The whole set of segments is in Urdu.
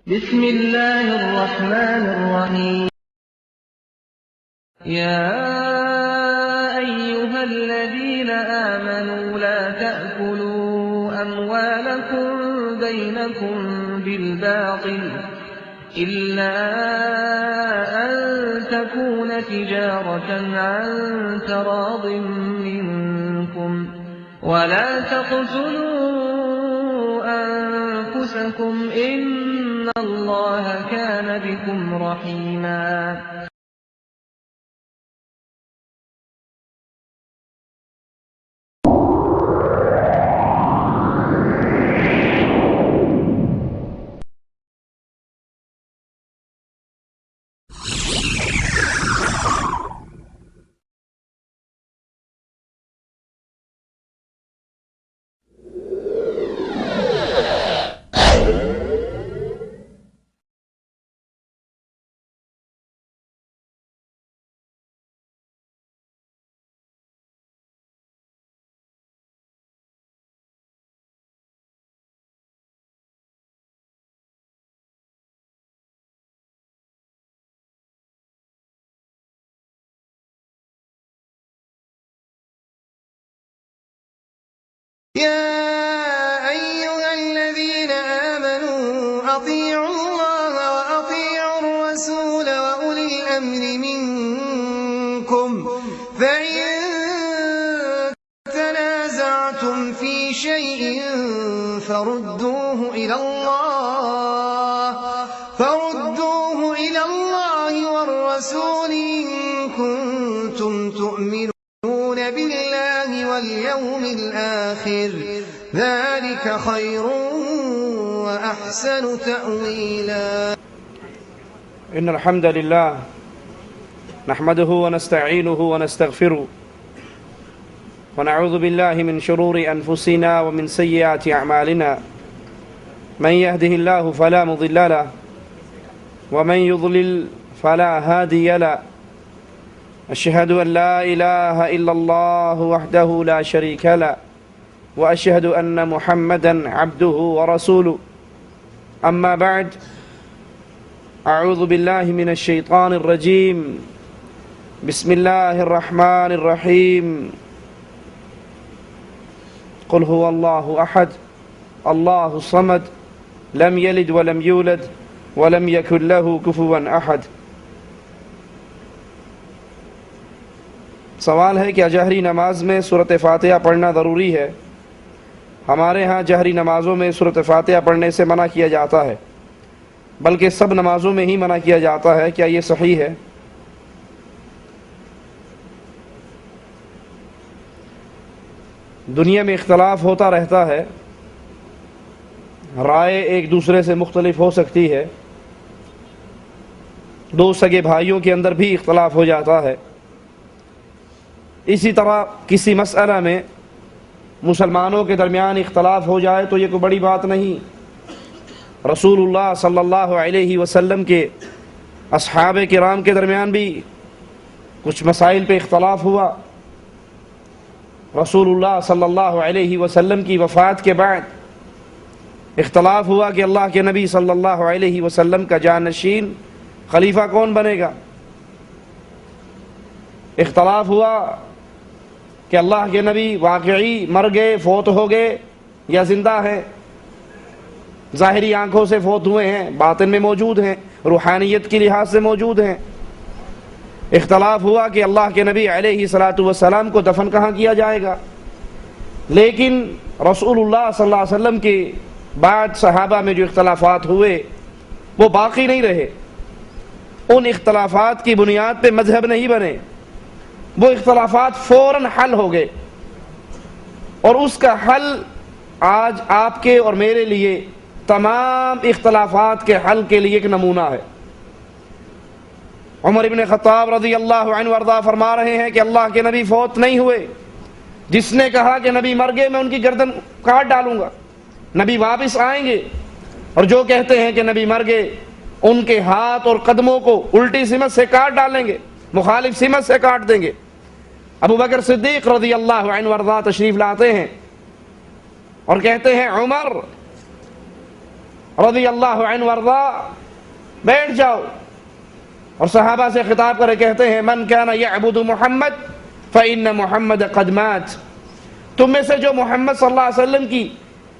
بسم الله الرحمن الرحيم يا أيها الذين آمنوا لا تأكلوا أموالكم بينكم بالباطل إلا أن تكون تجارة عن تراض منكم ولا تقتلوا أنفسكم إن الله كان بكم رحيما يا أيها الذين آمنوا أطيعوا الله وأطيعوا الرسول وأولي الأمر منكم فإن تنازعتم في شيء فردوه إلى الله والرسول إن كنتم تؤمنون بالله واليوم الآخر ذلك خير وأحسن تأويلا إن الحمد لله نحمده ونستعينه ونستغفره ونعوذ بالله من شرور أنفسنا ومن سيئات أعمالنا من يهده الله فلا مضل له ومن يضلل فلا هادي له أشهد أن لا إله إلا الله وحده لا شريك له وأشهد أن محمدا عبده ورسوله أما بعد أعوذ بالله من الشيطان الرجيم بسم الله الرحمن الرحيم قل هو الله أحد الله الصمد لم يلد ولم يولد ولم يكن له كفوا أحد سوال ہے کہ جہری نماز میں سورۃ فاتحہ پڑھنا ضروری ہے؟ ہمارے ہاں جہری نمازوں میں سورۃ فاتحہ پڑھنے سے منع کیا جاتا ہے، بلکہ سب نمازوں میں ہی منع کیا جاتا ہے۔ کیا یہ صحیح ہے؟ دنیا میں اختلاف ہوتا رہتا ہے، رائے ایک دوسرے سے مختلف ہو سکتی ہے، دو سگے بھائیوں کے اندر بھی اختلاف ہو جاتا ہے۔ اسی طرح کسی مسئلہ میں مسلمانوں کے درمیان اختلاف ہو جائے تو یہ کوئی بڑی بات نہیں۔ رسول اللہ صلی اللہ علیہ وسلم کے اصحاب کرام کے درمیان بھی کچھ مسائل پہ اختلاف ہوا۔ رسول اللہ صلی اللہ علیہ وسلم کی وفات کے بعد اختلاف ہوا کہ اللہ کے نبی صلی اللہ علیہ وسلم کا جانشین خلیفہ کون بنے گا۔ اختلاف ہوا کہ اللہ کے نبی واقعی مر گئے، فوت ہو گئے یا زندہ ہیں۔ ظاہری آنکھوں سے فوت ہوئے ہیں، باطن میں موجود ہیں، روحانیت کی لحاظ سے موجود ہیں۔ اختلاف ہوا کہ اللہ کے نبی علیہ الصلاۃ والسلام کو دفن کہاں کیا جائے گا۔ لیکن رسول اللہ صلی اللہ علیہ وسلم کے بعد صحابہ میں جو اختلافات ہوئے وہ باقی نہیں رہے، ان اختلافات کی بنیاد پہ مذہب نہیں بنے، وہ اختلافات فوراً حل ہو گئے، اور اس کا حل آج آپ کے اور میرے لیے تمام اختلافات کے حل کے لیے ایک نمونہ ہے۔ عمر ابن خطاب رضی اللہ عنہ وارضاہ فرما رہے ہیں کہ اللہ کے نبی فوت نہیں ہوئے، جس نے کہا کہ نبی مر گئے میں ان کی گردن کاٹ ڈالوں گا، نبی واپس آئیں گے، اور جو کہتے ہیں کہ نبی مر گئے ان کے ہاتھ اور قدموں کو الٹی سمت سے کاٹ ڈالیں گے، مخالف سمت سے کاٹ دیں گے۔ ابو بکر صدیق رضی اللہ عنہ وارضاہ تشریف لاتے ہیں اور کہتے ہیں عمر رضی اللہ عنہ وارضا بیٹھ جاؤ، اور صحابہ سے خطاب کرے کہتے ہیں من کان یعبد محمد فإن محمد قد مات، تم میں سے جو محمد صلی اللہ علیہ وسلم کی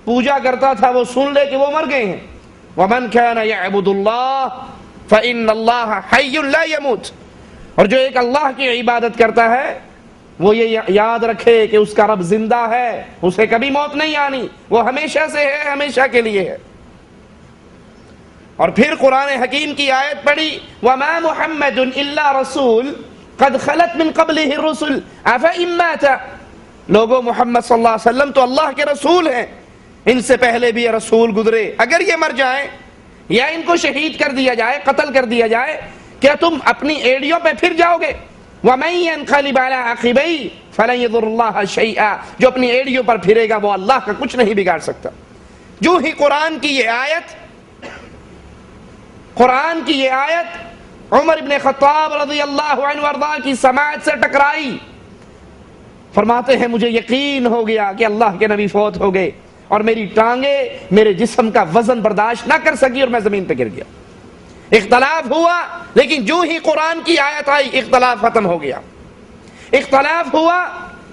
پوجا کرتا تھا وہ سن لے کہ وہ مر گئے ہیں، ومن کان یعبد اللہ فإن اللہ حی لا يموت، اور جو ایک اللہ کی عبادت کرتا ہے وہ یہ یاد رکھے کہ اس کا رب زندہ ہے، اسے کبھی موت نہیں آنی، وہ ہمیشہ سے ہے، ہمیشہ کے لیے ہے۔ اور پھر قرآن حکیم کی آیت پڑھی وَمَا مُحَمَّدٌ إِلَّا رَسُولٌ قَدْ خَلَتْ مِن قَبْلِهِ الرُّسُلُ أَفَإِن مَّاتَ، لوگوں محمد صلی اللہ علیہ وسلم تو اللہ کے رسول ہیں، ان سے پہلے بھی یہ رسول گزرے، اگر یہ مر جائیں یا ان کو شہید کر دیا جائے، قتل کر دیا جائے، کیا تم اپنی ایڑیوں پہ پھر جاؤ گے؟ وَمَن يَنْقَلِبْ عَلَىٰ عَقِبَيْهِ فَلَن يَضُرَّ اللَّهَ شَيْئًا، جو اپنی ایڑیوں پر پھرے گا وہ اللہ کا کچھ نہیں بگاڑ سکتا۔ جو ہی قرآن کی یہ آیت عمر ابن خطاب رضی اللہ عنہ وارضا کی سماعت سے ٹکرائی، فرماتے ہیں مجھے یقین ہو گیا کہ اللہ کے نبی فوت ہو گئے، اور میری ٹانگیں میرے جسم کا وزن برداشت نہ کر سکی اور میں زمین پہ گر گیا۔ اختلاف ہوا، لیکن جو ہی قرآن کی آیت آئی اختلاف ختم ہو گیا۔ اختلاف ہوا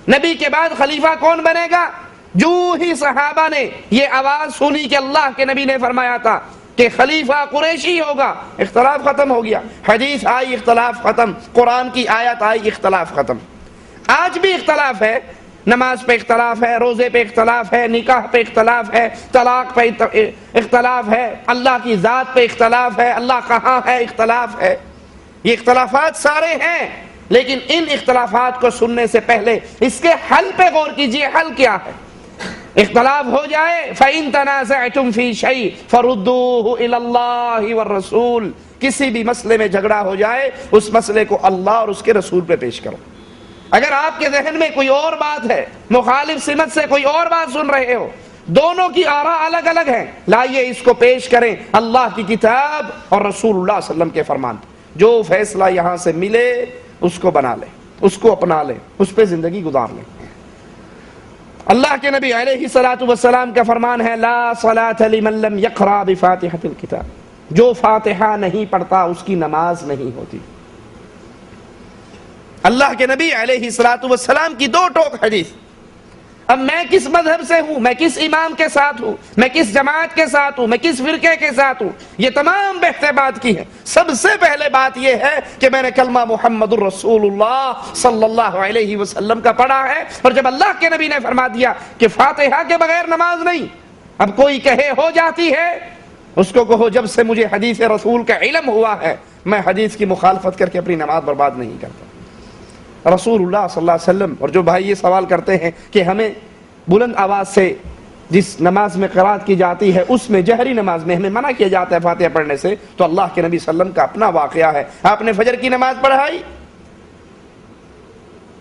نبی کے بعد خلیفہ کون بنے گا، جو ہی صحابہ نے یہ آواز سنی کہ اللہ کے نبی نے فرمایا تھا کہ خلیفہ قریشی ہوگا، اختلاف ختم ہو گیا۔ حدیث آئی اختلاف ختم، قرآن کی آیت آئی اختلاف ختم۔ آج بھی اختلاف ہے، نماز پہ اختلاف ہے، روزے پہ اختلاف ہے، نکاح پہ اختلاف ہے، طلاق پہ اختلاف ہے، اللہ کی ذات پہ اختلاف ہے، اللہ کہاں ہے اختلاف ہے۔ یہ اختلافات سارے ہیں، لیکن ان اختلافات کو سننے سے پہلے اس کے حل پہ غور کیجئے، حل کیا ہے۔ اختلاف ہو جائے فَإِن تَنَازَعْتُمْ فِي شَيْءٍ فَرُدُّوهُ إِلَى اللَّهِ وَالرَّسُولِ، کسی بھی مسئلے میں جھگڑا ہو جائے اس مسئلے کو اللہ اور اس کے رسول پہ پیش کرو۔ اگر آپ کے ذہن میں کوئی اور بات ہے، مخالف سمت سے کوئی اور بات سن رہے ہو، دونوں کی آراء الگ الگ ہیں، لائیے اس کو پیش کریں اللہ کی کتاب اور رسول اللہ صلی اللہ علیہ وسلم کے فرمان۔ جو فیصلہ یہاں سے ملے اس کو بنا لیں، اس کو اپنا لیں، اس پہ زندگی گزار لیں۔ اللہ کے نبی علیہ الصلوۃ والسلام کا فرمان ہے لا صلاۃ لمن لم یقرأ بفاتحۃ الکتاب، جو فاتحہ نہیں پڑھتا اس کی نماز نہیں ہوتی۔ اللہ کے نبی علیہ الصلوۃ والسلام کی دو ٹوک حدیث۔ اب میں کس مذہب سے ہوں، میں کس امام کے ساتھ ہوں، میں کس جماعت کے ساتھ ہوں، میں کس فرقے کے ساتھ ہوں، یہ تمام بحثیں بات کی ہیں۔ سب سے پہلے بات یہ ہے کہ میں نے کلمہ محمد الرسول اللہ صلی اللہ علیہ وسلم کا پڑھا ہے، اور جب اللہ کے نبی نے فرما دیا کہ فاتحہ کے بغیر نماز نہیں، اب کوئی کہے ہو جاتی ہے، اس کو کہو جب سے مجھے حدیث رسول کا علم ہوا ہے میں حدیث کی مخالفت کر کے اپنی نماز برباد نہیں کرتا۔ رسول اللہ صلی اللہ علیہ وسلم، اور جو بھائی یہ سوال کرتے ہیں کہ ہمیں بلند آواز سے جس نماز میں قرات کی جاتی ہے اس میں جہری نماز میں ہمیں منع کیا جاتا ہے فاتحہ پڑھنے سے، تو اللہ کے نبی صلی اللہ علیہ وسلم کا اپنا واقعہ ہے۔ آپ نے فجر کی نماز پڑھائی،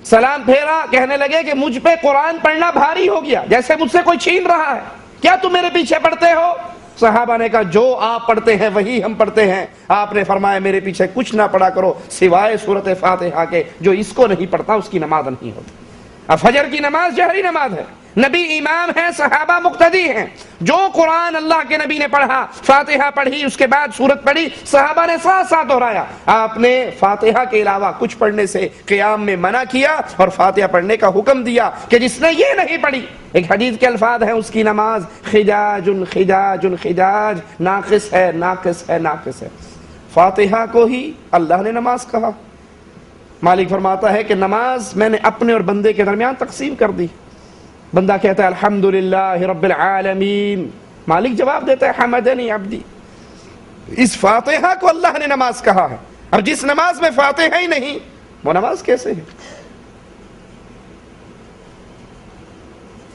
سلام پھیرا، کہنے لگے کہ مجھ پہ قرآن پڑھنا بھاری ہو گیا، جیسے مجھ سے کوئی چھین رہا ہے، کیا تم میرے پیچھے پڑھتے ہو؟ صحابہ نے کہا جو آپ پڑھتے ہیں وہی ہم پڑھتے ہیں۔ آپ نے فرمایا میرے پیچھے کچھ نہ پڑھا کرو سوائے سورۃ فاتحہ کے، جو اس کو نہیں پڑھتا اس کی نماز نہیں ہوتی۔ اب فجر کی نماز جہری نماز ہے، نبی امام ہے، صحابہ مقتدی ہیں، جو قرآن اللہ کے نبی نے پڑھا، فاتحہ پڑھی، اس کے بعد سورت پڑھی، صحابہ نے ساتھ ساتھ دہرایا۔ آپ نے فاتحہ کے علاوہ کچھ پڑھنے سے قیام میں منع کیا اور فاتحہ پڑھنے کا حکم دیا کہ جس نے یہ نہیں پڑھی، ایک حدیث کے الفاظ ہیں اس کی نماز خجاج خجاج خجاج، ناقص ہے ناقص ہے ناقص ہے۔ فاتحہ کو ہی اللہ نے نماز کہا۔ مالک فرماتا ہے کہ نماز میں نے اپنے اور بندے کے درمیان تقسیم کر دی۔ بندہ کہتا ہے الحمدللہ رب العالمین، مالک جواب دیتا ہے حمدنی عبدی۔ اس فاتحہ کو اللہ نے نماز کہا ہے، اور جس نماز میں فاتحہ ہی نہیں وہ نماز کیسے ہے؟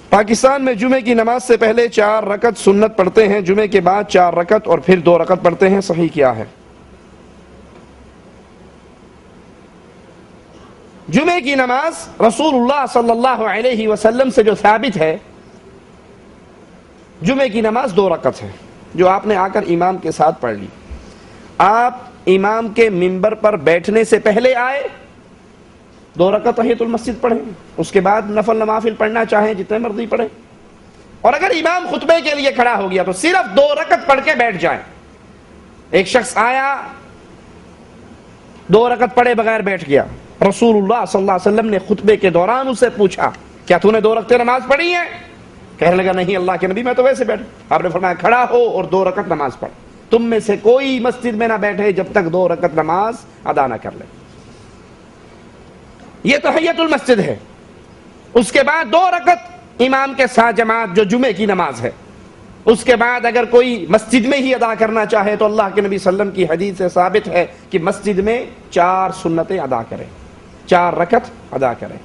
پاکستان میں جمعے کی نماز سے پہلے 4 رکعت سنت پڑھتے ہیں، جمعے کے بعد 4 رکعت اور پھر 2 رکعت پڑھتے ہیں، صحیح کیا ہے؟ جمعے کی نماز رسول اللہ صلی اللہ علیہ وسلم سے جو ثابت ہے، جمعے کی نماز 2 رکعت ہے جو آپ نے آ کر امام کے ساتھ پڑھ لی۔ آپ امام کے منبر پر بیٹھنے سے پہلے آئے، 2 رکعت تحیۃ المسجد پڑھیں، اس کے بعد نفل نوافل پڑھنا چاہیں جتنے مرضی پڑھیں، اور اگر امام خطبے کے لیے کھڑا ہو گیا تو صرف 2 رکعت پڑھ کے بیٹھ جائیں. ایک شخص آیا 2 رکعت پڑھے بغیر بیٹھ گیا. رسول اللہ صلی اللہ علیہ وسلم نے خطبے کے دوران اسے پوچھا کیا تو نے 2 رکعتیں نماز پڑھی ہیں؟ کہنے لگا نہیں اللہ کے نبی میں تو ویسے بیٹھ. آپ نے فرمایا کھڑا ہو اور 2 رکعت نماز پڑھ. تم میں سے کوئی مسجد میں نہ بیٹھے جب تک 2 رکعت نماز ادا نہ کر لے. یہ تحیت المسجد ہے. اس کے بعد 2 رکعت امام کے ساتھ جماعت جو جمعے کی نماز ہے. اس کے بعد اگر کوئی مسجد میں ہی ادا کرنا چاہے تو اللہ کے نبی صلی اللہ علیہ وسلم کی حدیث سے ثابت ہے کہ مسجد میں 4 سنتیں ادا کرے, 4 رکعت ادا کرے.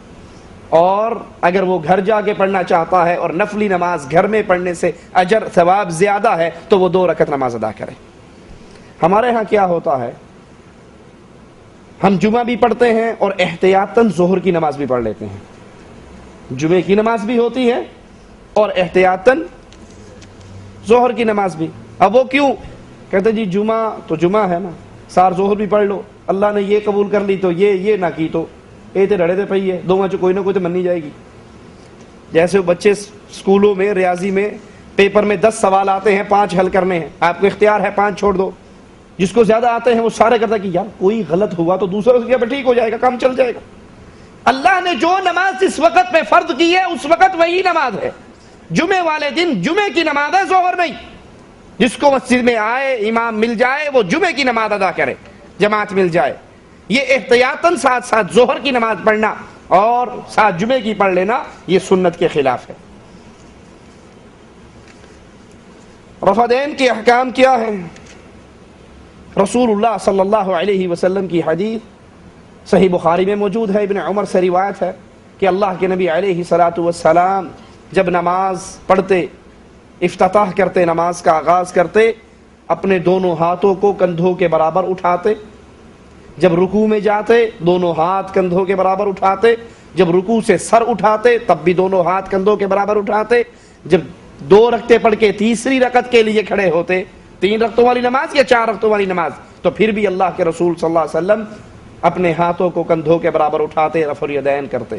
اور اگر وہ گھر جا کے پڑھنا چاہتا ہے اور نفلی نماز گھر میں پڑھنے سے اجر ثواب زیادہ ہے تو وہ 2 رکعت نماز ادا کرے. ہمارے ہاں کیا ہوتا ہے, ہم جمعہ بھی پڑھتے ہیں اور احتیاطاً ظہر کی نماز بھی پڑھ لیتے ہیں. جمعے کی نماز بھی ہوتی ہے اور احتیاطاً ظہر کی نماز بھی. اب وہ کیوں کہتے جی جمعہ تو جمعہ ہے نا, سار ظہر بھی پڑھ لو, اللہ نے یہ قبول کر لی تو یہ نہ کی تو اے تے ڈڑے تے پئی ہے, 2 میں کوئی نہ کوئی تو منی جائے گی. جیسے وہ بچے اسکولوں میں ریاضی میں پیپر میں 10 سوال آتے ہیں 5 حل کرنے ہیں, آپ کو اختیار ہے 5 چھوڑ دو. جس کو زیادہ آتے ہیں وہ سارے کرتا ہے کہ یار کوئی غلط ہوا تو دوسرا اس کے ٹھیک ہو جائے گا, کام چل جائے گا. اللہ نے جو نماز جس وقت میں فرض کی ہے اس وقت وہی نماز ہے. جمعے والے دن جمعے کی نماز ہے, ظہر نہیں. جس کو مسجد میں آئے امام مل جائے وہ جمعے کی نماز ادا کرے, جماعت مل جائے. یہ احتیاطاً ساتھ ساتھ ظہر کی نماز پڑھنا اور ساتھ جمعے کی پڑھ لینا یہ سنت کے خلاف ہے. رفعین کے احکام کیا ہیں؟ رسول اللہ صلی اللہ علیہ وسلم کی حدیث صحیح بخاری میں موجود ہے. ابن عمر سے روایت ہے کہ اللہ کے نبی علیہ الصلوۃ والسلام جب نماز پڑھتے, افتتاح کرتے, نماز کا آغاز کرتے, اپنے دونوں ہاتھوں کو کندھوں کے برابر اٹھاتے. جب رکوع میں جاتے دونوں ہاتھ کندھوں کے برابر اٹھاتے. جب رکوع سے سر اٹھاتے تب بھی دونوں ہاتھ کندھوں کے برابر اٹھاتے. جب 2 رکعتیں پڑھ کے تیسری رکعت کے لیے کھڑے ہوتے, 3 رکعتوں والی نماز یا 4 رکعتوں والی نماز, تو پھر بھی اللہ کے رسول صلی اللہ علیہ وسلم اپنے ہاتھوں کو کندھوں کے برابر اٹھاتے, رفع الیدین کرتے.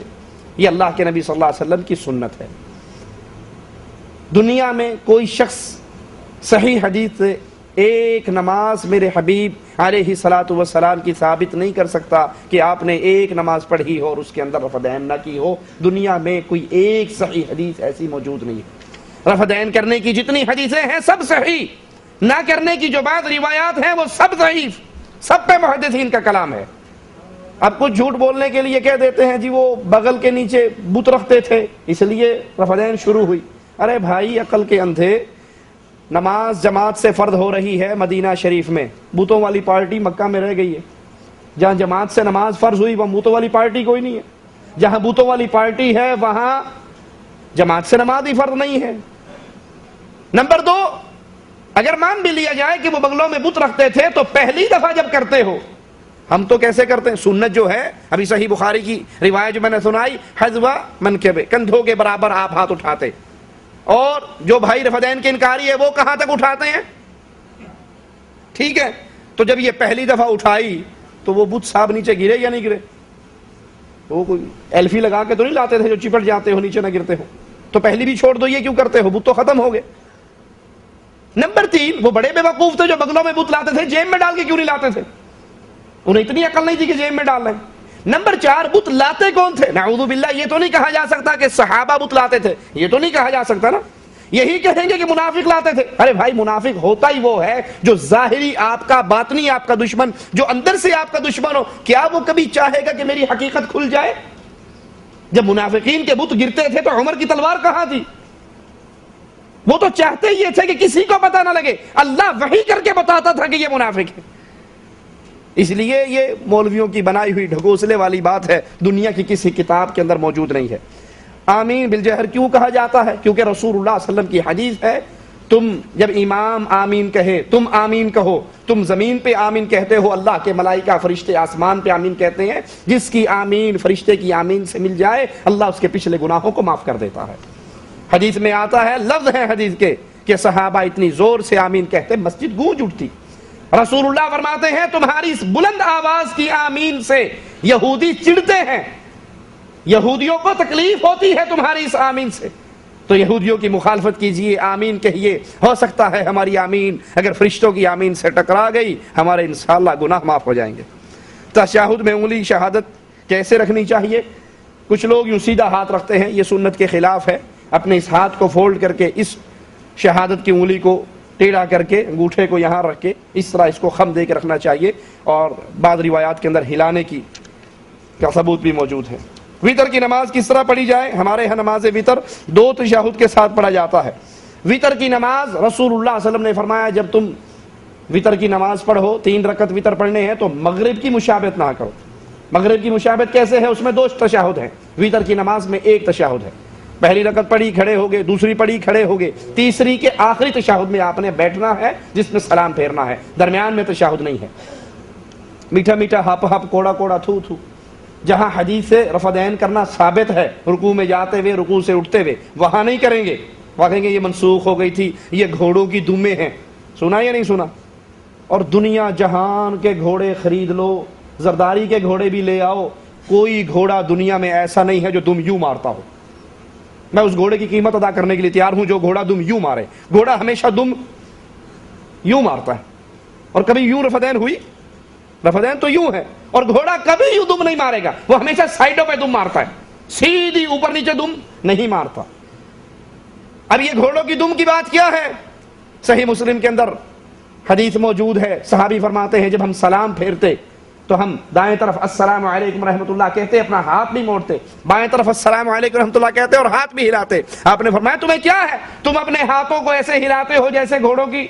یہ اللہ کے نبی صلی اللہ علیہ وسلم کی سنت ہے. دنیا میں کوئی شخص صحیح حدیث سے ایک نماز میرے حبیب علیہ الصلوۃ والسلام کی ثابت نہیں کر سکتا کہ آپ نے ایک نماز پڑھی ہو اور اس کے اندر رفع دین نہ کی ہو. دنیا میں کوئی ایک صحیح حدیث ایسی موجود نہیں ہے. رفع دین کرنے کی جتنی حدیثیں ہیں سب صحیح, نہ کرنے کی جو بعض روایات ہیں وہ سب ضعیف, سب پہ محدثین کا کلام ہے. اب کچھ جھوٹ بولنے کے لیے کہہ دیتے ہیں جی وہ بغل کے نیچے بت رکھتے تھے اس لیے رفع دین شروع ہوئی. ارے بھائی عقل کے اندھے, نماز جماعت سے فرض ہو رہی ہے مدینہ شریف میں, بتوں والی پارٹی مکہ میں رہ گئی ہے. جہاں جماعت سے نماز فرض ہوئی وہاں بتوں والی پارٹی کوئی نہیں ہے. جہاں بتوں والی پارٹی ہے وہاں جماعت سے نماز ہی فرض نہیں ہے. نمبر 2, اگر مان بھی لیا جائے کہ وہ بغلوں میں بت رکھتے تھے تو پہلی دفعہ جب کرتے ہو, ہم تو کیسے کرتے ہیں, سنت جو ہے ابھی صحیح بخاری کی روایت جو میں نے سنائی, حذو منکبے, کندھوں کے برابر آپ ہاتھ اٹھاتے. اور جو بھائی رفع دین کے انکاری ہے وہ کہاں تک اٹھاتے ہیں؟ ٹھیک ہے, تو جب یہ پہلی دفعہ اٹھائی تو وہ بت صاحب نیچے گرے یا نہیں گرے؟ وہ کوئی ایلفی لگا کے تو نہیں لاتے تھے جو چپٹ جاتے ہو نیچے نہ گرتے ہو. تو پہلی بھی چھوڑ دو, یہ کیوں کرتے ہو, بت تو ختم ہو گئے. نمبر 3, وہ بڑے بے وقوف تھے جو بغلوں میں بت لاتے تھے, جیب میں ڈال کے کیوں نہیں لاتے تھے؟ انہیں اتنی عقل نہیں تھی کہ جیب میں ڈال لیں. نمبر 4, بت لاتے کون تھے؟ نعوذ باللہ, یہ تو نہیں کہا جا سکتا کہ صحابہ بت لاتے تھے, یہ تو نہیں کہا جا سکتا نا. یہی کہیں گے کہ منافق لاتے تھے. ارے بھائی منافق ہوتا ہی وہ ہے جو ظاہری آپ کا, باطنی آپ کا دشمن, جو اندر سے آپ کا دشمن ہو. کیا وہ کبھی چاہے گا کہ میری حقیقت کھل جائے؟ جب منافقین کے بت گرتے تھے تو عمر کی تلوار کہاں تھی؟ وہ تو چاہتے یہ تھے کہ کسی کو پتہ نہ لگے, اللہ وحی کر کے بتاتا تھا کہ یہ منافق ہے. اس لیے یہ مولویوں کی بنائی ہوئی ڈھکوسلے والی بات ہے, دنیا کی کسی کتاب کے اندر موجود نہیں ہے. آمین بالجہر کیوں کہا جاتا ہے؟ کیونکہ رسول اللہ صلی اللہ علیہ وسلم کی حدیث ہے, تم جب امام آمین کہے تم آمین کہو, تم زمین پہ آمین کہتے ہو, اللہ کے ملائکہ فرشتے آسمان پہ آمین کہتے ہیں. جس کی آمین فرشتے کی آمین سے مل جائے اللہ اس کے پچھلے گناہوں کو معاف کر دیتا ہے. حدیث میں آتا ہے, لفظ ہے حدیث کے, کہ صحابہ اتنی زور سے آمین کہتے مسجد گونج اٹھتی. رسول اللہ فرماتے ہیں تمہاری اس بلند آواز کی آمین سے یہودی چڑھتے ہیں, یہودیوں کو تکلیف ہوتی ہے تمہاری اس آمین سے. تو یہودیوں کی مخالفت کیجئے، آمین کہیے، ہو سکتا ہے ہماری آمین اگر فرشتوں کی آمین سے ٹکرا گئی ہمارے انشاءاللہ گناہ معاف ہو جائیں گے۔ تشہد میں انگلی شہادت کیسے رکھنی چاہیے؟ کچھ لوگ یوں سیدھا ہاتھ رکھتے ہیں، یہ سنت کے خلاف ہے۔ اپنے اس ہاتھ کو فولڈ کر کے اس شہادت کی انگلی کو ٹیڑھا کر کے انگوٹھے کو یہاں رکھ کے اس طرح اس کو خم دے کے رکھنا چاہیے، اور بعض روایات کے اندر ہلانے کی کا ثبوت بھی موجود ہے۔ وتر کی نماز کس طرح پڑھی جائے؟ ہمارے یہاں نماز وتر 2 تشہد کے ساتھ پڑھا جاتا ہے۔ وتر کی نماز رسول اللہ صلی اللہ علیہ وسلم نے فرمایا جب تم وتر کی نماز پڑھو، 3 رکعت وتر پڑھنے ہیں تو مغرب کی مشابہت نہ کرو۔ مغرب کی مشابہت کیسے ہے؟ اس میں 2 تشہد ہیں، وتر کی نماز میں 1 تشہد ہے۔ پہلی رکعت پڑھی کھڑے ہو گئے، دوسری پڑھی کھڑے ہو گئے، تیسری کے آخری تشہد میں آپ نے بیٹھنا ہے جس میں سلام پھیرنا ہے، درمیان میں تشہد نہیں ہے۔ میٹھا میٹھا ہپ ہپ کوڑا کوڑا تھو تھو، جہاں حدیث سے رفعین کرنا ثابت ہے، رکوع میں جاتے ہوئے رکوع سے اٹھتے ہوئے، وہاں نہیں کریں گے، وہاں کہیں گے یہ منسوخ ہو گئی تھی، یہ گھوڑوں کی دمیں ہیں۔ سنا یا نہیں سنا؟ اور دنیا جہان کے گھوڑے خرید لو، زرداری کے گھوڑے بھی لے آؤ، کوئی گھوڑا دنیا میں ایسا نہیں ہے جو دم یوں مارتا ہو۔ میں اس گھوڑے کی قیمت ادا کرنے کے لیے تیار ہوں جو گھوڑا دم یوں مارے۔ گھوڑا ہمیشہ دم یوں مارتا ہے، اور کبھی یوں رفعین ہوئی؟ رفعین تو یوں ہے، اور گھوڑا کبھی یوں دم نہیں مارے گا، وہ ہمیشہ سائڈوں پہ دم مارتا ہے، سیدھی اوپر نیچے دم نہیں مارتا۔ اب یہ گھوڑوں کی دم کی بات کیا ہے؟ صحیح مسلم کے اندر حدیث موجود ہے، صحابی فرماتے ہیں جب ہم سلام پھیرتے تو ہم دائیں طرف السلام علیکم رحمۃ اللہ کہتے، اپنا ہاتھ نہیں موڑتے، بائیں طرف السلام علیکم رحمۃ اللہ کہتے اور ہاتھ بھی ہلاتے۔ آپ نے فرمایا تمہیں کیا ہے؟ تم اپنے ہاتھوں کو ایسے ہلاتے ہو جیسے گھوڑوں کی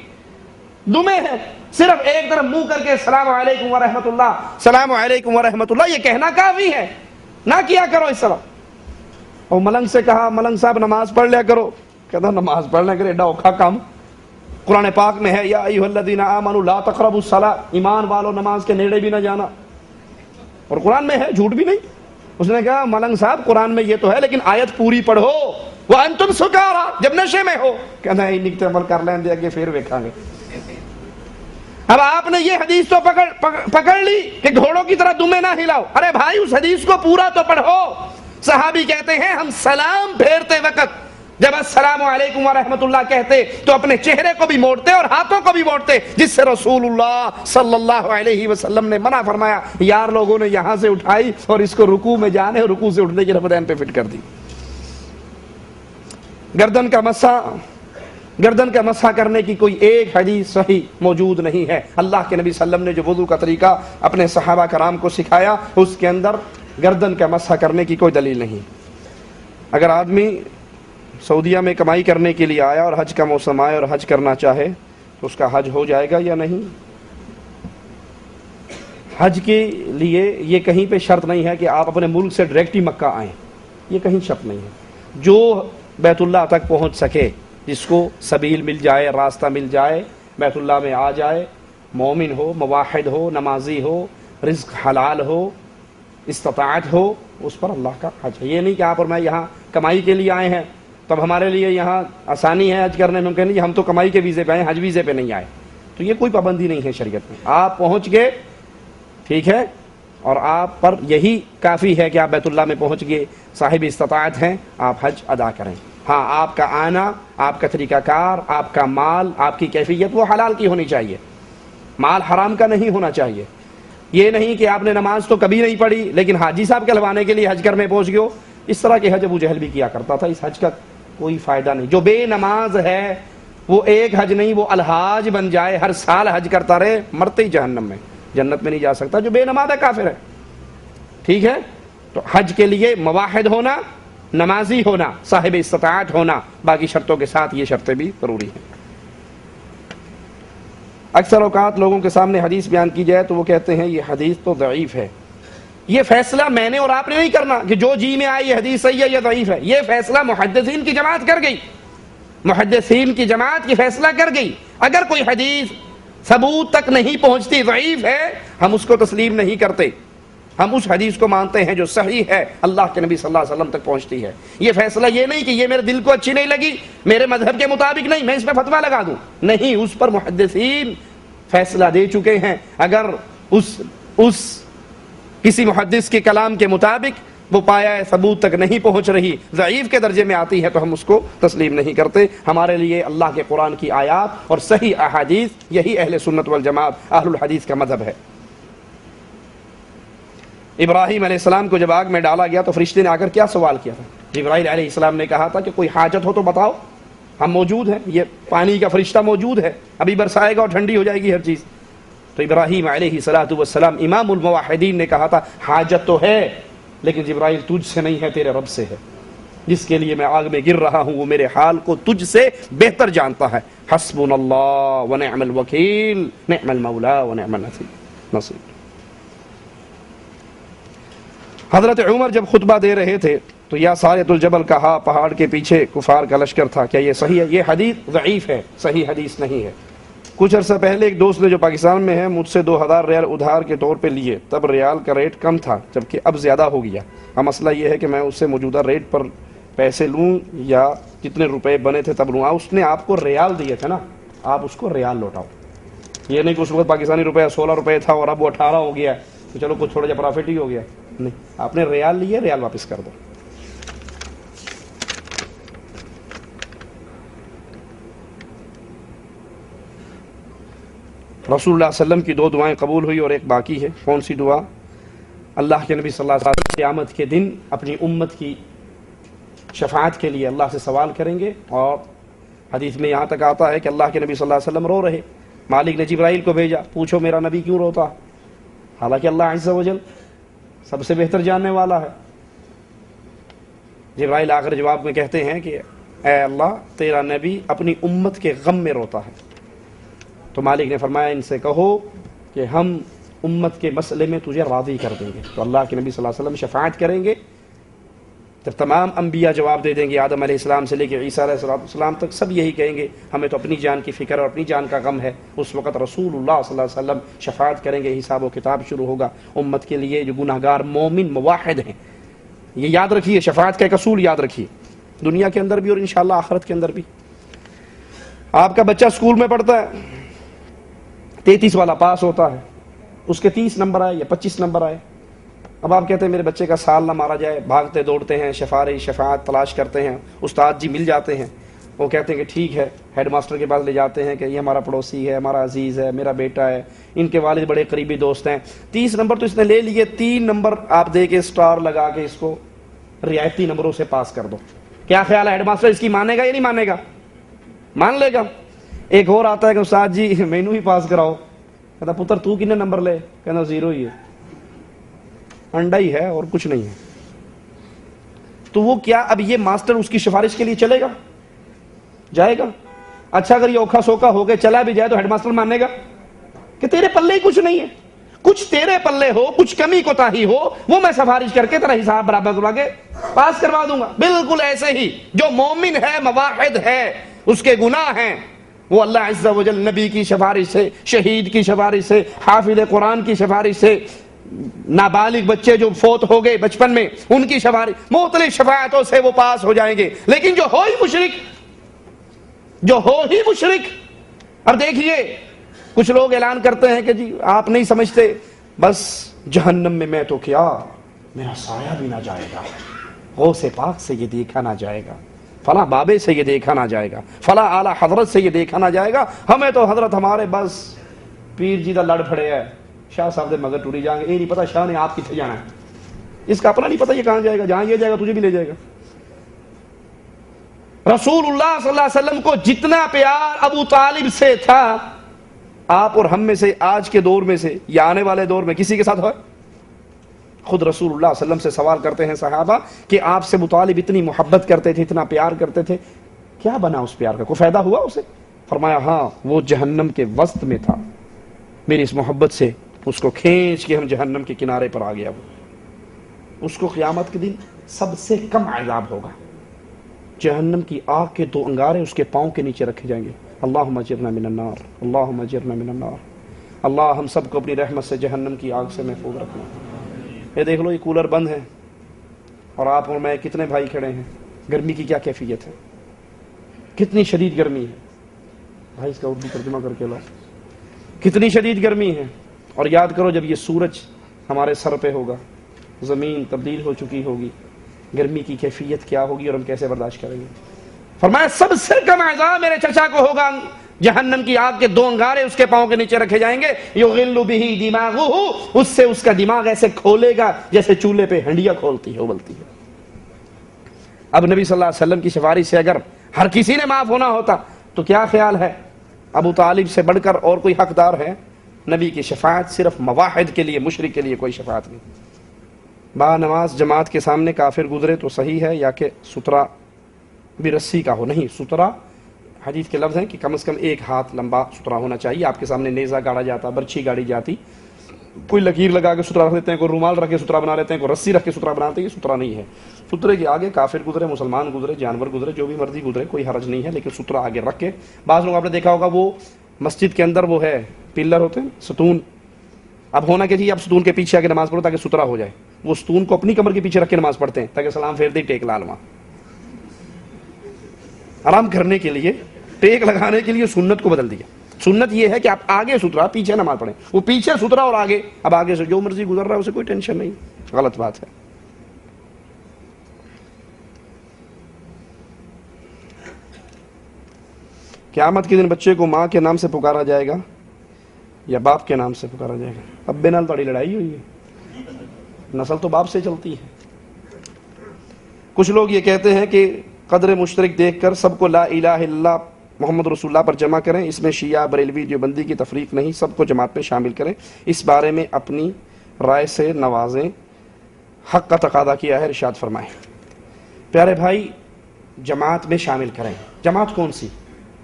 دمیں ہیں، صرف ایک طرف منہ کر کے السلام علیکم ورحمۃ اللہ، السلام علیکم ورحمۃ اللہ، یہ کہنا کافی ہے، نہ کیا کرو اس طرح۔ اور ملنگ سے کہا ملنگ صاحب نماز پڑھ لیا کرو، کہتا نماز پڑھنے کے ایڈا اوکھا کام۔ قرآن پاک میں ہے یا ایھا الذین آمنوا لا تقربوا الصلاۃ، ایمان والو نماز کے نیڑے بھی نہ جانا، اور قرآن میں ہے، جھوٹ بھی نہیں۔ اس نے کہا ملنگ صاحب قرآن میں یہ تو ہے لیکن آیت پوری پڑھو، وانتم سکارا، جب نشے میں ہو۔ کہنا ہے نکتے عمل کر لیں دے، پھر ویکھاں گے۔ اب آپ نے یہ حدیث تو پکڑ لی کہ گھوڑوں کی طرح دمیں نہ ہلاؤ، ارے بھائی اس حدیث کو پورا تو پڑھو۔ صحابی کہتے ہیں ہم سلام پھیرتے وقت جب السلام علیکم ورحمۃ اللہ کہتے تو اپنے چہرے کو بھی موڑتے اور ہاتھوں کو بھی موڑتے، جس سے رسول اللہ صلی اللہ علیہ وسلم نے منع فرمایا۔ یار لوگوں نے یہاں سے اٹھائی اور اس کو رکوع میں جانے اور رکوع سے اٹھنے کے رفعین پہ فٹ کر دی۔ گردن کا مسح کرنے کی کوئی ایک حدیث صحیح موجود نہیں ہے۔ اللہ کے نبی صلی اللہ علیہ وسلم نے جو وضو کا طریقہ اپنے صحابہ کرام کو سکھایا اس کے اندر گردن کا مسح کرنے کی کوئی دلیل نہیں۔ اگر آدمی سعودیہ میں کمائی کرنے کے لیے آیا اور حج کا موسم آئے اور حج کرنا چاہے تو اس کا حج ہو جائے گا یا نہیں؟ حج کے لیے یہ کہیں پہ شرط نہیں ہے کہ آپ اپنے ملک سے ڈائریکٹ ہی مکہ آئیں، یہ کہیں شرط نہیں ہے۔ جو بیت اللہ تک پہنچ سکے، جس کو سبیل مل جائے، راستہ مل جائے، بیت اللہ میں آ جائے، مومن ہو، موحد ہو، نمازی ہو، رزق حلال ہو، استطاعت ہو، اس پر اللہ کا حج ہے۔ یہ نہیں کہ آپ اور میں یہاں کمائی کے لیے آئے ہیں تب ہمارے لیے یہاں آسانی ہے حج کرنے میں، ہم کہیں ہم تو کمائی کے ویزے پہ آئے، حج ویزے پہ نہیں آئے۔ تو یہ کوئی پابندی نہیں ہے شریعت میں، آپ پہنچ گئے ٹھیک ہے، اور آپ پر یہی کافی ہے کہ آپ بیت اللہ میں پہنچ گئے، صاحب استطاعت ہیں، آپ حج ادا کریں۔ ہاں آپ کا آنا، آپ کا طریقہ کار، آپ کا مال، آپ کی کیفیت وہ حلال کی ہونی چاہیے، مال حرام کا نہیں ہونا چاہیے۔ یہ نہیں کہ آپ نے نماز تو کبھی نہیں پڑھی لیکن حاجی صاحب کہلوانے کے لیے حج کرنے پہنچ گئے ہو، اس طرح کے حج ابو جہل بھی کیا کرتا تھا۔ اس حج کا کوئی فائدہ نہیں۔ جو بے نماز ہے وہ ایک حج نہیں، وہ الحاج بن جائے، ہر سال حج کرتا رہے، مرتے ہی جہنم میں، جنت میں نہیں جا سکتا۔ جو بے نماز ہے کافر ہے، ٹھیک ہے۔ تو حج کے لیے موحد ہونا، نمازی ہونا، صاحب استطاعت ہونا، باقی شرطوں کے ساتھ یہ شرطیں بھی ضروری ہیں۔ اکثر اوقات لوگوں کے سامنے حدیث بیان کی جائے تو وہ کہتے ہیں یہ حدیث تو ضعیف ہے۔ یہ فیصلہ میں نے اور آپ نے نہیں کرنا کہ جو جی میں آئی یہ حدیث صحیح ہے یا ضعیف ہے، یہ فیصلہ محدثین کی جماعت کر گئی، محدثین کی جماعت کی فیصلہ کر گئی۔ اگر کوئی حدیث ثبوت تک نہیں پہنچتی، ضعیف ہے، ہم اس کو تسلیم نہیں کرتے، ہم اس حدیث کو مانتے ہیں جو صحیح ہے، اللہ کے نبی صلی اللہ علیہ وسلم تک پہنچتی ہے۔ یہ فیصلہ یہ نہیں کہ یہ میرے دل کو اچھی نہیں لگی، میرے مذہب کے مطابق نہیں، میں اس پہ فتویٰ لگا دوں، نہیں، اس پر محدثین فیصلہ دے چکے ہیں۔ اگر اس کسی محدث کے کلام کے مطابق وہ پایا ہے ثبوت تک نہیں پہنچ رہی، ضعیف کے درجے میں آتی ہے تو ہم اس کو تسلیم نہیں کرتے۔ ہمارے لیے اللہ کے قرآن کی آیات اور صحیح احادیث، یہی اہل سنت والجماعت اہل الحدیث کا مذہب ہے۔ ابراہیم علیہ السلام کو جب آگ میں ڈالا گیا تو فرشتے نے آ کر کیا سوال کیا تھا؟ جبرائیل علیہ السلام نے کہا تھا کہ کوئی حاجت ہو تو بتاؤ، ہم موجود ہیں، یہ پانی کا فرشتہ موجود ہے، ابھی برسائے گا اور ٹھنڈی ہو جائے گی ہر چیز۔ تو ابراہیم علیہ السلام امام الموحدین نے کہا تھا حاجت تو ہے لیکن جبرائیل تجھ سے نہیں ہے، تیرے رب سے ہے، جس کے لیے میں آگ میں گر رہا ہوں وہ میرے حال کو تجھ سے بہتر جانتا ہے۔ حسبنا اللہ ونعم الوکیل نعم المولا ونعم النصیر۔ حضرت عمر جب خطبہ دے رہے تھے تو یا ساریۃ الجبل کہا، پہاڑ کے پیچھے کفار کا لشکر تھا، کیا یہ صحیح ہے؟ یہ حدیث ضعیف ہے، صحیح حدیث نہیں ہے۔ کچھ عرصہ پہلے ایک دوست نے جو پاکستان میں ہے مجھ سے 2000 ریال ادھار کے طور پہ لیے، تب ریال کا ریٹ کم تھا جبکہ اب زیادہ ہو گیا۔ اب مسئلہ یہ ہے کہ میں اس سے موجودہ ریٹ پر پیسے لوں یا کتنے روپے بنے تھے تب لوں؟ اس نے آپ کو ریال دیے تھے نا، آپ اس کو ریال لوٹاؤ۔ یہ نہیں کہ اس وقت پاکستانی روپیہ 16 روپے تھا اور اب وہ 18 ہو گیا تو چلو کچھ تھوڑا جا پرافٹ ہی ہو گیا، نہیں، آپ نے ریال لیے، ریال واپس کر دو۔ رسول اللہ صلی اللہ علیہ وسلم کی 2 دعائیں قبول ہوئی اور ایک باقی ہے، کون سی دعا؟ اللہ کے نبی صلی اللہ علیہ وسلم قیامت کے دن اپنی امت کی شفاعت کے لیے اللہ سے سوال کریں گے، اور حدیث میں یہاں تک آتا ہے کہ اللہ کے نبی صلی اللہ علیہ وسلم رو رہے، مالک نے جبرائیل کو بھیجا، پوچھو میرا نبی کیوں روتا؟ حالانکہ اللہ عز و جل سب سے بہتر جاننے والا ہے۔ جبرائیل آخر جواب میں کہتے ہیں کہ اے اللہ تیرا نبی اپنی امت کے غم میں روتا ہے۔ تو مالک نے فرمایا ان سے کہو کہ ہم امت کے مسئلے میں تجھے راضی کر دیں گے۔ تو اللہ کے نبی صلی اللہ علیہ وسلم شفاعت کریں گے، جب تمام انبیاء جواب دے دیں گے، آدم علیہ السلام سے لے کے عیسیٰ علیہ السلام تک سب یہی کہیں گے ہمیں تو اپنی جان کی فکر اور اپنی جان کا غم ہے۔ اس وقت رسول اللہ صلی اللہ علیہ وسلم شفاعت کریں گے، حساب و کتاب شروع ہوگا امت کے لیے جو گناہ گار مومن موحد ہیں۔ یہ یاد رکھیے، شفاعت کا ایک اصول یاد رکھیے، دنیا کے اندر بھی اور انشاءاللہ آخرت کے اندر بھی۔ آپ کا بچہ اسکول میں پڑھتا ہے، 33 والا پاس ہوتا ہے، اس کے 30 نمبر آئے یا 25 نمبر آئے، اب آپ کہتے ہیں میرے بچے کا سال نہ مارا جائے، بھاگتے دوڑتے ہیں، شفاعت تلاش کرتے ہیں، استاد جی مل جاتے ہیں، وہ کہتے ہیں کہ ٹھیک ہے، ہیڈ ماسٹر کے پاس لے جاتے ہیں کہ یہ ہمارا پڑوسی ہے، ہمارا عزیز ہے، میرا بیٹا ہے، ان کے والد بڑے قریبی دوست ہیں، 30 نمبر تو اس نے لے لیے، 3 نمبر آپ دے کے سٹار لگا کے اس کو رعایتی نمبروں سے پاس کر دو۔ کیا خیال ہے ہیڈ ماسٹر اس کی مانے گا یا نہیں مانے گا؟ مان لے گا۔ ایک اور آتا ہے کہ استاد جی مینو ہی پاس کراؤ، کہتا پتر تو کتنے نمبر لے؟ کہنا 0 ہی ہے، انڈا ہی ہے اور کچھ نہیں ہے۔ تو وہ کیا اب یہ ماسٹر اس کی سفارش کے لیے چلے گا؟ جائے گا؟ اچھا اگر یہ اوکھا سوکھا ہو کے چلا بھی جائے تو ہیڈ ماسٹر مانے گا کہ تیرے پلے ہی کچھ نہیں ہے، کچھ تیرے پلے ہو، کچھ کمی کوتاہی ہو، وہ میں سفارش کر کے تیرا حساب برابر کروا کے پاس کروا دوں گا۔ بالکل ایسے ہی جو مومن ہے، موحد ہے، اس کے گناہ ہیں، وہ اللہ عز و جل نبی کی سفارش سے، شہید کی سفارش سے، حافظ قرآن کی سفارش سے، نابالغ بچے جو فوت ہو گئے بچپن میں ان کی سفارش، مختلف شفاعتوں سے وہ پاس ہو جائیں گے۔ لیکن جو ہو ہی مشرک، اب دیکھیے کچھ لوگ اعلان کرتے ہیں کہ جی آپ نہیں سمجھتے، بس جہنم میں میں تو کیا، میرا سایہ بھی نہ جائے گا، غوث پاک سے یہ دیکھا نہ جائے گا، فلاں بابے سے یہ دیکھا نہ جائے گا، فلاں اعلیٰ حضرت سے یہ دیکھا نہ جائے گا، ہمیں تو حضرت ہمارے بس پیر جی دا لڑ پھڑے ہے، شاہ صاحب دے مگر ٹوری جائیں گے، یہ نہیں پتا شاہ نے آپ کتنے جانا ہے، اس کا اپنا نہیں پتا یہ کہاں جائے گا، جہاں یہ جائے گا تجھے بھی لے جائے گا۔ رسول اللہ صلی اللہ علیہ وسلم کو جتنا پیار ابو طالب سے تھا، آپ اور ہم میں سے آج کے دور میں سے یا آنے والے دور میں کسی کے ساتھ ہے؟ خود رسول اللہ صلی اللہ علیہ وسلم سے سوال کرتے ہیں صحابہ کہ آپ سے ابو طالب اتنی محبت کرتے تھے، اتنا پیار کرتے تھے، کیا بنا اس پیار کا؟ کوئی فائدہ ہوا اسے؟ فرمایا ہاں، وہ جہنم کے وسط میں تھا، میری اس محبت سے اس کو کھینچ کے ہم جہنم کے کنارے پر آ گیا۔ وہ اس کو قیامت کے دن سب سے کم عذاب ہوگا، جہنم کی آگ کے 2 انگارے اس کے پاؤں کے نیچے رکھے جائیں گے۔ اللہم اجرنا من النار، اللہم اجرنا من النار۔ اللہ ہم سب کو اپنی رحمت سے جہنم کی آگ سے محفوظ رکھنا۔ یہ دیکھ لو، یہ کولر بند ہے اور آپ اور میں کتنے بھائی کھڑے ہیں، گرمی کی کیا کیفیت ہے، کتنی شدید گرمی ہے، بھائی اس کا اردو ترجمہ کر کے لاؤ، کتنی شدید گرمی ہے۔ اور یاد کرو جب یہ سورج ہمارے سر پہ ہوگا، زمین تبدیل ہو چکی ہوگی، گرمی کی کیفیت کیا ہوگی اور ہم کیسے برداشت کریں گے۔ فرمایا سب سے کم عذاب میرے چچا کو ہوگا، جہنم کی آگ کے 2 انگارے اس کے پاؤں کے نیچے رکھے جائیں گے، یغل بہ دماغہ، اس سے اس کا دماغ ایسے کھولے گا جیسے چولہے پہ ہنڈیا کھولتی ہے، ابلتی ہے۔ اب نبی صلی اللہ علیہ وسلم کی سفارش سے اگر ہر کسی نے معاف ہونا ہوتا تو کیا خیال ہے ابو طالب سے بڑھ کر اور کوئی حقدار ہے؟ نبی کی شفاعت صرف مواحد کے لیے، مشرک کے لیے کوئی شفاعت نہیں۔ با نماز جماعت کے سامنے کافر گزرے تو صحیح ہے یا کہ سترا بھی رسی کا ہو؟ نہیں، سترا حدیث کے لفظ ہیں کہ کم از کم 1 ہاتھ لمبا سترا ہونا چاہیے۔ آپ کے سامنے نیزہ گاڑا جاتا، برچھی گاڑی جاتی، کوئی لکیر لگا کے سترا رکھ دیتے ہیں، کوئی رومال رکھ کے سترا بنا لیتے ہیں، کوئی رسی رکھ کے سترا بناتے ہیں، یہ سترا نہیں ہے۔ سترے کے آگے کافر گزرے، مسلمان گزرے، جانور گزرے، جو بھی مرضی گزرے، کوئی حرج نہیں ہے، لیکن سترا آگے رکھ کے۔ بعض لوگ آپ نے دیکھا ہوگا وہ مسجد کے اندر وہ ہے پلر ہوتے ہیں، ستون، اب ہونا کہ جی اب ستون کے پیچھے آگے نماز پڑھو تاکہ سترا ہو جائے، وہ ستون کو اپنی کمر کے پیچھے رکھ کے نماز پڑھتے ہیں تاکہ سلام پھیر دے ٹیک لال وہاں، آرام کرنے کے لیے، ٹیک لگانے کے لیے سنت کو بدل دیا۔ سنت یہ ہے کہ آپ آگے سترا پیچھے نماز پڑھیں، وہ پیچھے سترا اور آگے، اب آگے سے جو مرضی گزر رہا ہے اسے کوئی ٹینشن نہیں، غلط بات ہے۔ قیامت کے دن بچے کو ماں کے نام سے پکارا جائے گا یا باپ کے نام سے پکارا جائے گا؟ ابے نال تھوڑی لڑائی ہوئی ہے، نسل تو باپ سے چلتی ہے۔ کچھ لوگ یہ کہتے ہیں کہ قدر مشترک دیکھ کر سب کو لا الہ الا اللہ محمد رسول اللہ پر جمع کریں، اس میں شیعہ بریلوی دیوبندی کی تفریق نہیں، سب کو جماعت میں شامل کریں، اس بارے میں اپنی رائے سے نوازیں، حق کا تقاضا کیا ہے، ارشاد فرمائیں۔ پیارے بھائی، جماعت میں شامل کریں۔ جماعت کون سی؟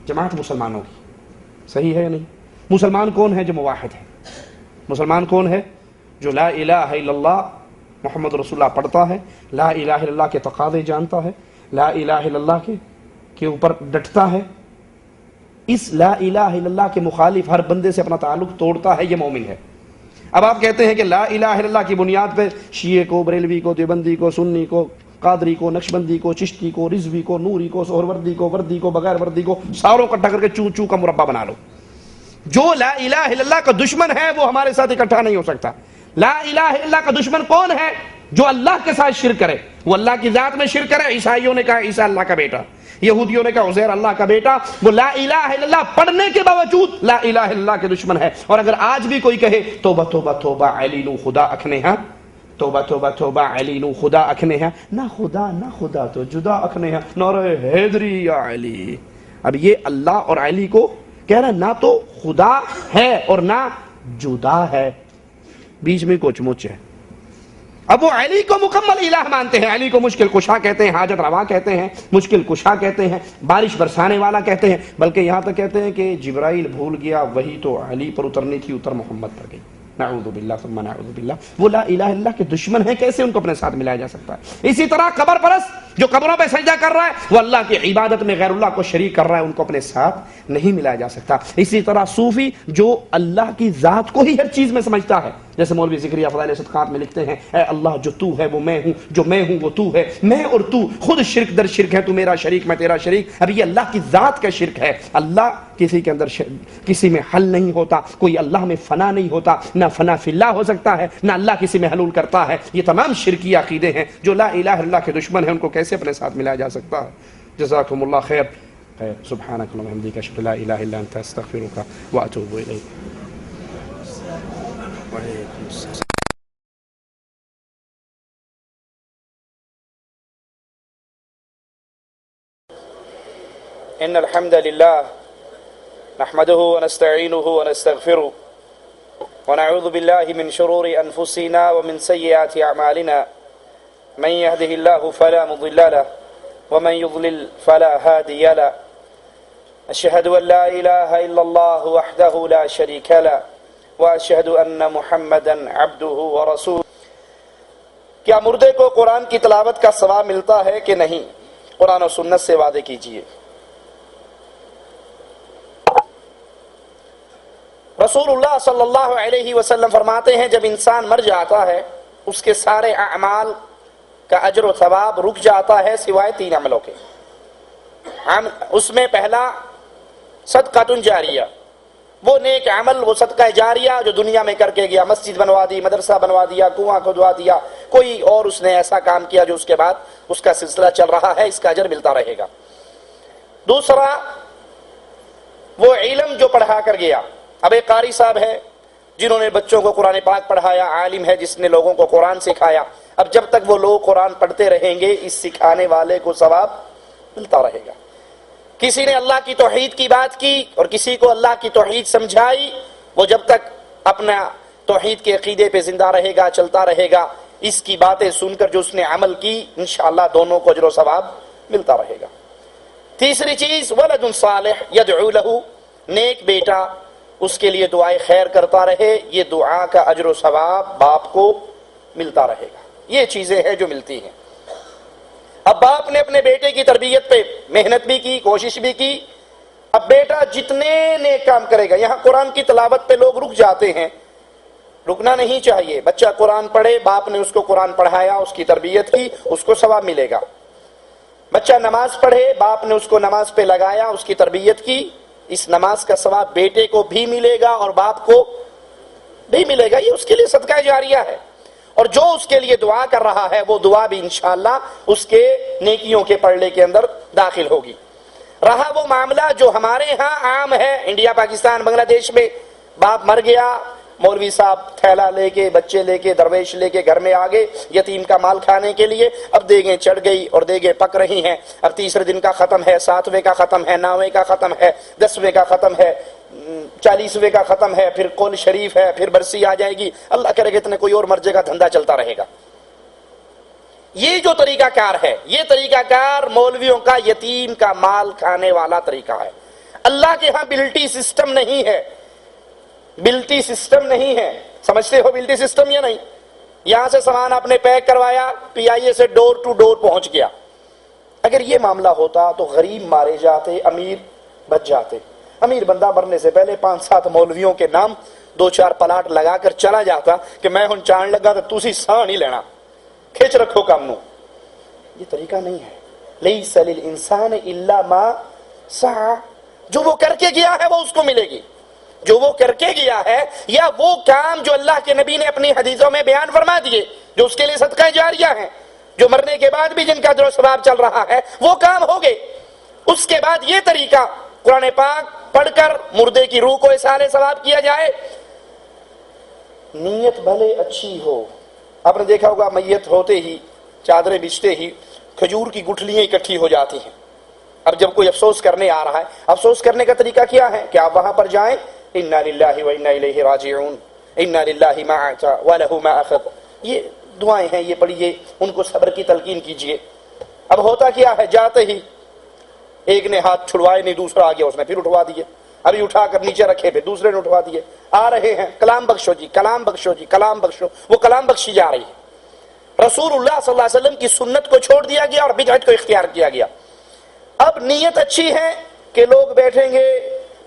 جماعت مسلمانوں کی، صحیح ہے یا نہیں؟ مسلمان کون ہے جو موحد ہے؟ مسلمان کون ہے جو لا الہ الا اللہ محمد رسول اللہ پڑھتا ہے، لا الہ الا اللہ کے تقاضے جانتا ہے، لا الہ الا اللہ کے اوپر ڈٹتا ہے، اس لا الہ الا اللہ کے مخالف ہر بندے سے اپنا تعلق توڑتا ہے، یہ مومن ہے۔ اب آپ کہتے ہیں کہ لا الہ الا اللہ کی بنیاد پہ شیعہ کو، بریلوی کو، دیوبندی کو، سنی کو، قادری کو، نقشبندی کو، چشتی کو، رضوی کو، نوری کو، سہروردی کو، وردی کو، بغیر وردی کو، ساروں اکٹھا کر کے چو چو کا مربع بنا لو۔ جو لا الہ الا اللہ کا دشمن ہے وہ ہمارے ساتھ اکٹھا نہیں ہو سکتا۔ لا الہ الا اللہ کا دشمن کون ہے؟ جو اللہ کے ساتھ شرک کرے، وہ اللہ کی ذات میں شرک کرے۔ عیسائیوں نے کہا عیسیٰ اللہ کا بیٹا، یہودیوں نے کہا عزیر اللہ کا بیٹا، وہ لا الہ الا اللہ پڑھنے کے باوجود لا الہ الا اللہ کے دشمن ہے۔ اور اگر آج بھی کوئی کہے توبہ توبہ توبہ علی نو خدا اکھنے ہاں، توبہ توبہ توبہ علی نو خدا اکھنے ہاں، نہ خدا تو جدا اکھنے ہاں، نعرہ حیدری یا علی۔ اب یہ اللہ اور علی کو کہہ رہا ہے نہ تو خدا ہے اور نہ جدا ہے، بیچ میں کچھ مچ ہے۔ اب وہ علی کو مکمل الہ مانتے ہیں، علی کو مشکل کشا کہتے ہیں، حاجت روا کہتے ہیں، مشکل کشا کہتے ہیں، بارش برسانے والا کہتے ہیں، بلکہ یہاں تک کہتے ہیں کہ جبرائیل بھول گیا وہی تو علی پر اترنی تھی، اتر محمد پر گئی۔ نعوذ باللہ ثم نعوذ باللہ۔ وہ لا الہ الا اللہ کے دشمن ہیں، کیسے ان کو اپنے ساتھ ملایا جا سکتا ہے؟ اسی طرح قبر پرست جو قبروں پہ سجدہ کر رہا ہے وہ اللہ کی عبادت میں غیر اللہ کو شریک کر رہا ہے، ان کو اپنے ساتھ نہیں ملایا جا سکتا۔ اسی طرح صوفی جو اللہ کی ذات کو ہی ہر چیز میں سمجھتا ہے، جیسے مولوی زکریا فضائل صدقات میں لکھتے ہیں، اے اللہ جو تو ہے وہ میں ہوں، جو میں ہوں وہ تو ہے، میں اور تو خود شرک در شرک ہے، تو میرا شریک میں تیرا شریک۔ اب یہ اللہ کی ذات کا شرک ہے۔ اللہ کسی کے اندر کسی میں حل نہیں ہوتا، کوئی اللہ میں فنا نہیں ہوتا، نہ فنا فی اللہ ہو سکتا ہے، نہ اللہ کسی میں حلول کرتا ہے۔ یہ تمام شرکی عقیدے ہیں۔ جو لا الہ الا اللہ کے دشمن ہیں ان کو کیسے اپنے ساتھ ملایا جا سکتا ہے؟ جزاکم اللہ خیر۔ سبحانک اللہم وبحمدک اشہد ان لا الہ الا انت استغفرک واتوب الیک۔ إن الحمد لله نحمده ونستعينه ونستغفره ونعوذ بالله من شرور أنفسنا ومن سيئات أعمالنا من يهده الله فلا مضل له ومن يضلل فلا هادي له أشهد أن لا إله إلا الله وحده لا شريك له وأشهد أن محمدا عبده ورسوله۔ کیا مردے کو قرآن کی تلاوت کا ثواب ملتا ہے کہ نہیں؟ قرآن و سنت سے وعدے کیجئے۔ رسول اللہ صلی اللہ علیہ وسلم فرماتے ہیں جب انسان مر جاتا ہے اس کے سارے اعمال کا اجر و ثواب رک جاتا ہے سوائے 3 عملوں کے۔ اس میں پہلا صدقۃ جاریہ، وہ نیک عمل، وہ صدقہ جاریہ جو دنیا میں کر کے گیا، مسجد بنوا دی، مدرسہ بنوا دیا، کنواں کھدوا دیا، کوئی اور اس نے ایسا کام کیا جو اس کے بعد اس کا سلسلہ چل رہا ہے، اس کا اجر ملتا رہے گا۔ دوسرا، وہ علم جو پڑھا کر گیا۔ اب ایک قاری صاحب ہے جنہوں نے بچوں کو قرآن پاک پڑھایا، عالم ہے جس نے لوگوں کو قرآن سکھایا، اب جب تک وہ لوگ قرآن پڑھتے رہیں گے اس سکھانے والے کو ثواب ملتا رہے گا۔ کسی نے اللہ کی توحید کی بات کی اور کسی کو اللہ کی توحید سمجھائی، وہ جب تک اپنا توحید کے عقیدے پہ زندہ رہے گا، چلتا رہے گا، اس کی باتیں سن کر جو اس نے عمل کی انشاءاللہ دونوں کو اجر و ثواب ملتا رہے گا۔ تیسری چیز، ولد صالح یدعو لہ، نیک بیٹا اس کے لیے دعائے خیر کرتا رہے، یہ دعا کا اجر و ثواب باپ کو ملتا رہے گا۔ یہ چیزیں ہیں جو ملتی ہیں۔ اب باپ نے اپنے بیٹے کی تربیت پہ محنت بھی کی، کوشش بھی کی، اب بیٹا جتنے نیک کام کرے گا، یہاں قرآن کی تلاوت پہ لوگ رک جاتے ہیں، رکنا نہیں چاہیے۔ بچہ قرآن پڑھے، باپ نے اس کو قرآن پڑھایا، اس کی تربیت کی، اس کو ثواب ملے گا۔ بچہ نماز پڑھے، باپ نے اس کو نماز پہ لگایا، اس کی تربیت کی، اس نماز کا ثواب بیٹے کو بھی ملے گا اور باپ کو بھی ملے گا۔ یہ اس کے لیے صدقہ جاریہ ہے، اور جو اس کے لیے دعا کر رہا ہے وہ دعا بھی انشاءاللہ اس کے نیکیوں کے پڑھنے کے اندر داخل ہوگی۔ رہا وہ معاملہ جو ہمارے ہاں عام ہے، انڈیا، پاکستان، بنگلہ دیش میں، باپ مر گیا، مولوی صاحب تھیلا لے کے، بچے لے کے، درویش لے کے گھر میں آگے یتیم کا مال کھانے کے لیے، اب دیگیں چڑھ گئی اور دیگیں پک رہی ہیں، اب تیسرے دن کا ختم ہے، 7ویں کا ختم ہے، 9ویں کا ختم ہے، 10ویں کا ختم ہے، 40ویں کا ختم ہے، پھر قول شریف ہے، پھر برسی آ جائے گی، اللہ کرے گا اتنے کوئی اور مرجے کا دھندا چلتا رہے گا۔ یہ جو طریقہ کار ہے، یہ طریقہ کار مولویوں کا یتیم کا مال کھانے والا طریقہ ہے۔ اللہ کے ہاں بلٹی سسٹم نہیں ہے، بلٹی سسٹم نہیں ہے۔ سمجھتے ہو بلٹی سسٹم یا نہیں؟ یہاں سے سامان آپ نے پیک کروایا، پی آئی اے سے ڈور ٹو ڈور پہنچ گیا۔ اگر یہ معاملہ ہوتا تو غریب مارے جاتے، امیر بچ جاتے۔ امیر بندہ مرنے سے پہلے 5-7 مولویوں کے نام 2-4 پلاٹ لگا کر چلا جاتا کہ میں ہن چان لگا تو تسی ساں نہیں لینا، کھچ رکھو کام نو۔ یہ طریقہ نہیں ہے۔ لیس للانسان الا ما سعى، جو وہ کر کے گیا ہے وہ اس کو ملے گی، جو وہ کر کے گیا ہے، یا وہ کام جو اللہ کے نبی نے اپنی حدیثوں میں بیان فرما دیے جو اس کے لیے صدقہ جاریہ ہیں، جو مرنے کے بعد بھی جن کا اجر و ثواب چل رہا ہے، وہ کام ہو گئے۔ اس کے بعد یہ طریقہ قرآن پاک پڑھ کر مردے کی روح کو اصالہ ثواب کیا جائے، نیت بھلے اچھی ہو۔ آپ نے دیکھا ہوگا میت ہوتے ہی، چادریں بچھتے ہی کھجور کی گٹھلیاں اکٹھی ہو جاتی ہیں۔ اب جب کوئی افسوس کرنے آ رہا ہے، افسوس کرنے کا طریقہ کیا ہے کہ آپ وہاں پر جائیں، انا للہ و انا الیہ راجعون، انا للہ ما اعطى وله ما اخذ، یہ دعائیں ہیں، یہ پڑھیے، ان کو صبر کی تلقین کیجئے۔ اب ہوتا کیا ہے، جاتے ہی ایک نے ہاتھ چھڑوائے نہیں، دوسرا آ گیا، اس نے پھر اٹھوا دیے، ابھی اٹھا کر نیچے رکھے، پھر دوسرے نے اٹھوا دیے، آ رہے ہیں، کلام بخشو جی، کلام بخشو جی، کلام بخشو، وہ کلام بخشی جا رہی ہے۔ رسول اللہ صلی اللہ علیہ وسلم کی سنت کو چھوڑ دیا گیا اور بدعت کو اختیار کیا گیا۔ اب نیت اچھی ہے کہ لوگ بیٹھیں گے،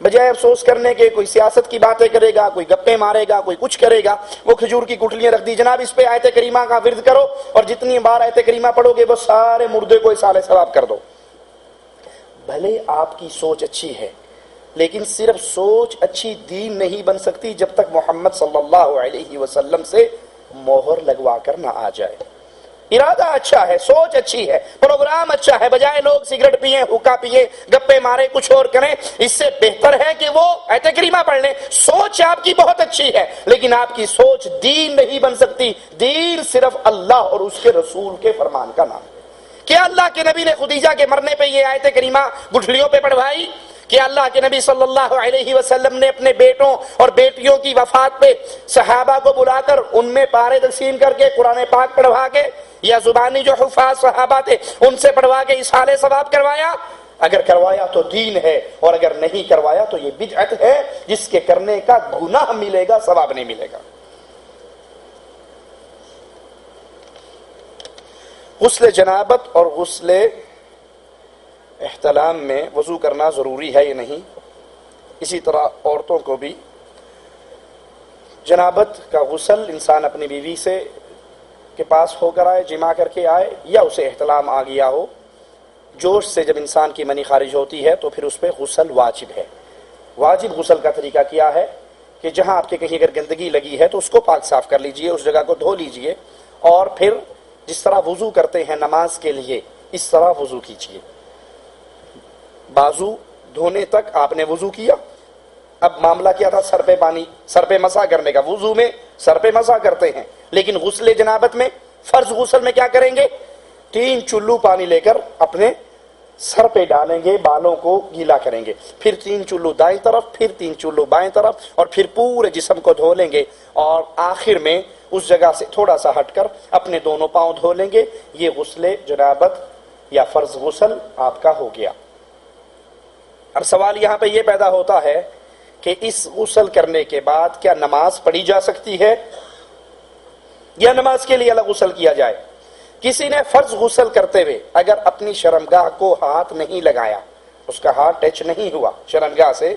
بجائے افسوس کرنے کے کوئی سیاست کی باتیں کرے گا، کوئی گپے مارے گا، کوئی کچھ کرے گا، وہ کھجور کی گٹھلیاں رکھ دی، جناب اس پہ آیت کریمہ کا ورد کرو، اور جتنی بار آیت کریمہ پڑھو گے وہ سارے مردے کو اصالہ ثواب کر دو۔ بھلے آپ کی سوچ اچھی ہے، لیکن صرف سوچ اچھی دین نہیں بن سکتی جب تک محمد صلی اللہ علیہ وسلم سے مہر لگوا کر نہ آ جائے۔ ارادہ اچھا ہے، سوچ اچھی ہے، پروگرام اچھا ہے، بجائے لوگ سگریٹ پیئیں، حقہ پیئیں، گپے مارے، کچھ اور کریں، اس سے بہتر ہے کہ وہ آیت کریمہ پڑھ لیں۔ سوچ آپ کی بہت اچھی ہے، لیکن آپ کی سوچ دین نہیں بن سکتی۔ دین صرف اللہ اور اس کے رسول کے فرمان کا نام ہے۔ کیا اللہ کے نبی نے خدیجہ کے مرنے پہ یہ آیت کریمہ گٹھلیوں پہ پڑھوائی؟ کہ اللہ کے نبی صلی اللہ علیہ وسلم نے اپنے بیٹوں اور بیٹیوں کی وفات پہ صحابہ کو بلا کر ان میں پارے تقسیم کر کے قرآن پاک پڑھوا کے، یا زبانی جو حفاظ صحابہ تھے ان سے پڑھوا کے اصالہ ثواب کروایا؟ اگر کروایا تو دین ہے، اور اگر نہیں کروایا تو یہ بدعت ہے، جس کے کرنے کا گناہ ملے گا، ثواب نہیں ملے گا۔ غسل جنابت اور غسل احتلام میں وضو کرنا ضروری ہے یا نہیں؟ اسی طرح عورتوں کو بھی جنابت کا غسل انسان اپنی بیوی سے کے پاس ہو کر آئے، جمع کر کے آئے، یا اسے احتلام آ گیا ہو، جوش سے جب انسان کی منی خارج ہوتی ہے تو پھر اس پہ غسل واجب ہے۔ واجب غسل کا طریقہ کیا ہے کہ جہاں آپ کے کہیں اگر گندگی لگی ہے تو اس کو پاک صاف کر لیجئے، اس جگہ کو دھو لیجئے، اور پھر جس طرح وضو کرتے ہیں نماز کے لیے اس طرح وضو کیجئے۔ بازو دھونے تک آپ نے وضو کیا، اب معاملہ کیا تھا سر پہ مسح کرنے کا، وضو میں سر پہ مسح کرتے ہیں، لیکن غسل جنابت میں فرض غسل میں کیا کریں گے؟ 3 چلو پانی لے کر اپنے سر پہ ڈالیں گے، بالوں کو گیلا کریں گے، پھر 3 چلو دائیں طرف، پھر 3 چلو بائیں طرف، اور پھر پورے جسم کو دھو لیں گے، اور آخر میں اس جگہ سے تھوڑا سا ہٹ کر اپنے دونوں پاؤں دھو لیں گے۔ یہ غسل جنابت یا فرض غسل آپ کا ہو گیا۔ اب سوال یہاں پہ یہ پیدا ہوتا ہے کہ اس غسل کرنے کے بعد کیا نماز پڑھی جا سکتی ہے یا نماز کے لیے الگ غسل کیا جائے؟ کسی نے فرض غسل کرتے ہوئے اگر اپنی شرمگاہ کو ہاتھ نہیں لگایا، اس کا ہاتھ ٹچ نہیں ہوا شرمگاہ سے،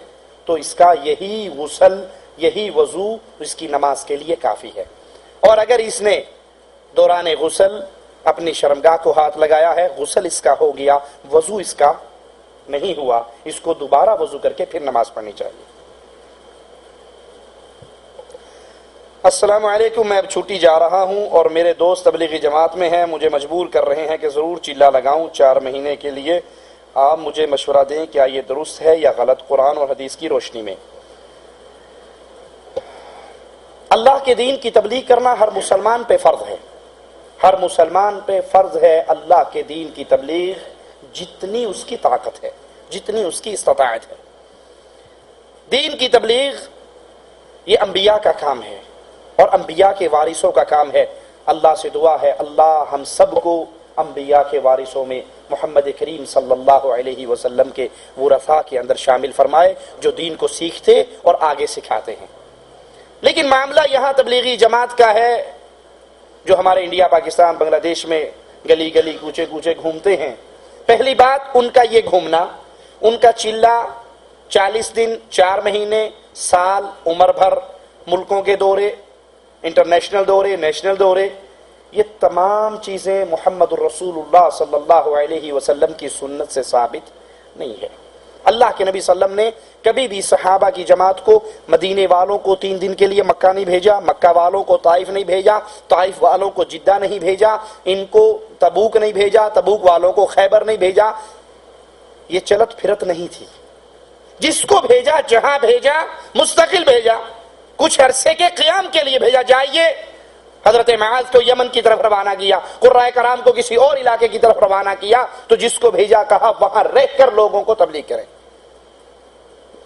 تو اس کا یہی غسل، یہی وضو اس کی نماز کے لیے کافی ہے۔ اور اگر اس نے دوران غسل اپنی شرمگاہ کو ہاتھ لگایا ہے، غسل اس کا ہو گیا، وضو اس کا نہیں ہوا، اس کو دوبارہ وضو کر کے پھر نماز پڑھنی چاہیے۔ السلام علیکم، میں اب چھٹی جا رہا ہوں اور میرے دوست تبلیغی جماعت میں ہیں، مجھے مجبور کر رہے ہیں کہ ضرور چلہ لگاؤں 4 مہینے کے لیے، آپ مجھے مشورہ دیں کیا یہ درست ہے یا غلط قرآن اور حدیث کی روشنی میں؟ اللہ کے دین کی تبلیغ کرنا ہر مسلمان پہ فرض ہے، ہر مسلمان پہ فرض ہے اللہ کے دین کی تبلیغ، جتنی اس کی طاقت ہے، جتنی اس کی استطاعت ہے۔ دین کی تبلیغ یہ انبیاء کا کام ہے اور انبیاء کے وارثوں کا کام ہے۔ اللہ سے دعا ہے اللہ ہم سب کو انبیاء کے وارثوں میں محمد کریم صلی اللہ علیہ وسلم کے ورثاء کے اندر شامل فرمائے جو دین کو سیکھتے اور آگے سکھاتے ہیں۔ لیکن معاملہ یہاں تبلیغی جماعت کا ہے جو ہمارے انڈیا، پاکستان، بنگلہ دیش میں گلی گلی کوچے کوچے گھومتے ہیں۔ پہلی بات ان کا یہ گھومنا، ان کا چلہ 40 دن، 4 مہینے، سال، عمر بھر، ملکوں کے دورے، انٹرنیشنل دورے، نیشنل دورے، یہ تمام چیزیں محمد الرسول اللہ صلی اللہ علیہ وسلم کی سنت سے ثابت نہیں ہے۔ اللہ کے نبی صلی اللہ علیہ وسلم نے کبھی بھی صحابہ کی جماعت کو، مدینے والوں کو 3 دن کے لیے مکہ نہیں بھیجا، مکہ والوں کو طائف نہیں بھیجا، طائف والوں کو جدہ نہیں بھیجا، ان کو تبوک نہیں بھیجا، تبوک والوں کو خیبر نہیں بھیجا۔ یہ چلت پھرت نہیں تھی، جس کو بھیجا، جہاں بھیجا، مستقل بھیجا، کچھ عرصے کے قیام کے لیے بھیجا۔ جائیے، حضرت معاذ کو یمن کی طرف روانہ کیا، قرائے کرام کو کسی اور علاقے کی طرف روانہ کیا، تو جس کو بھیجا کہا وہاں رہ کر لوگوں کو تبلیغ کریں۔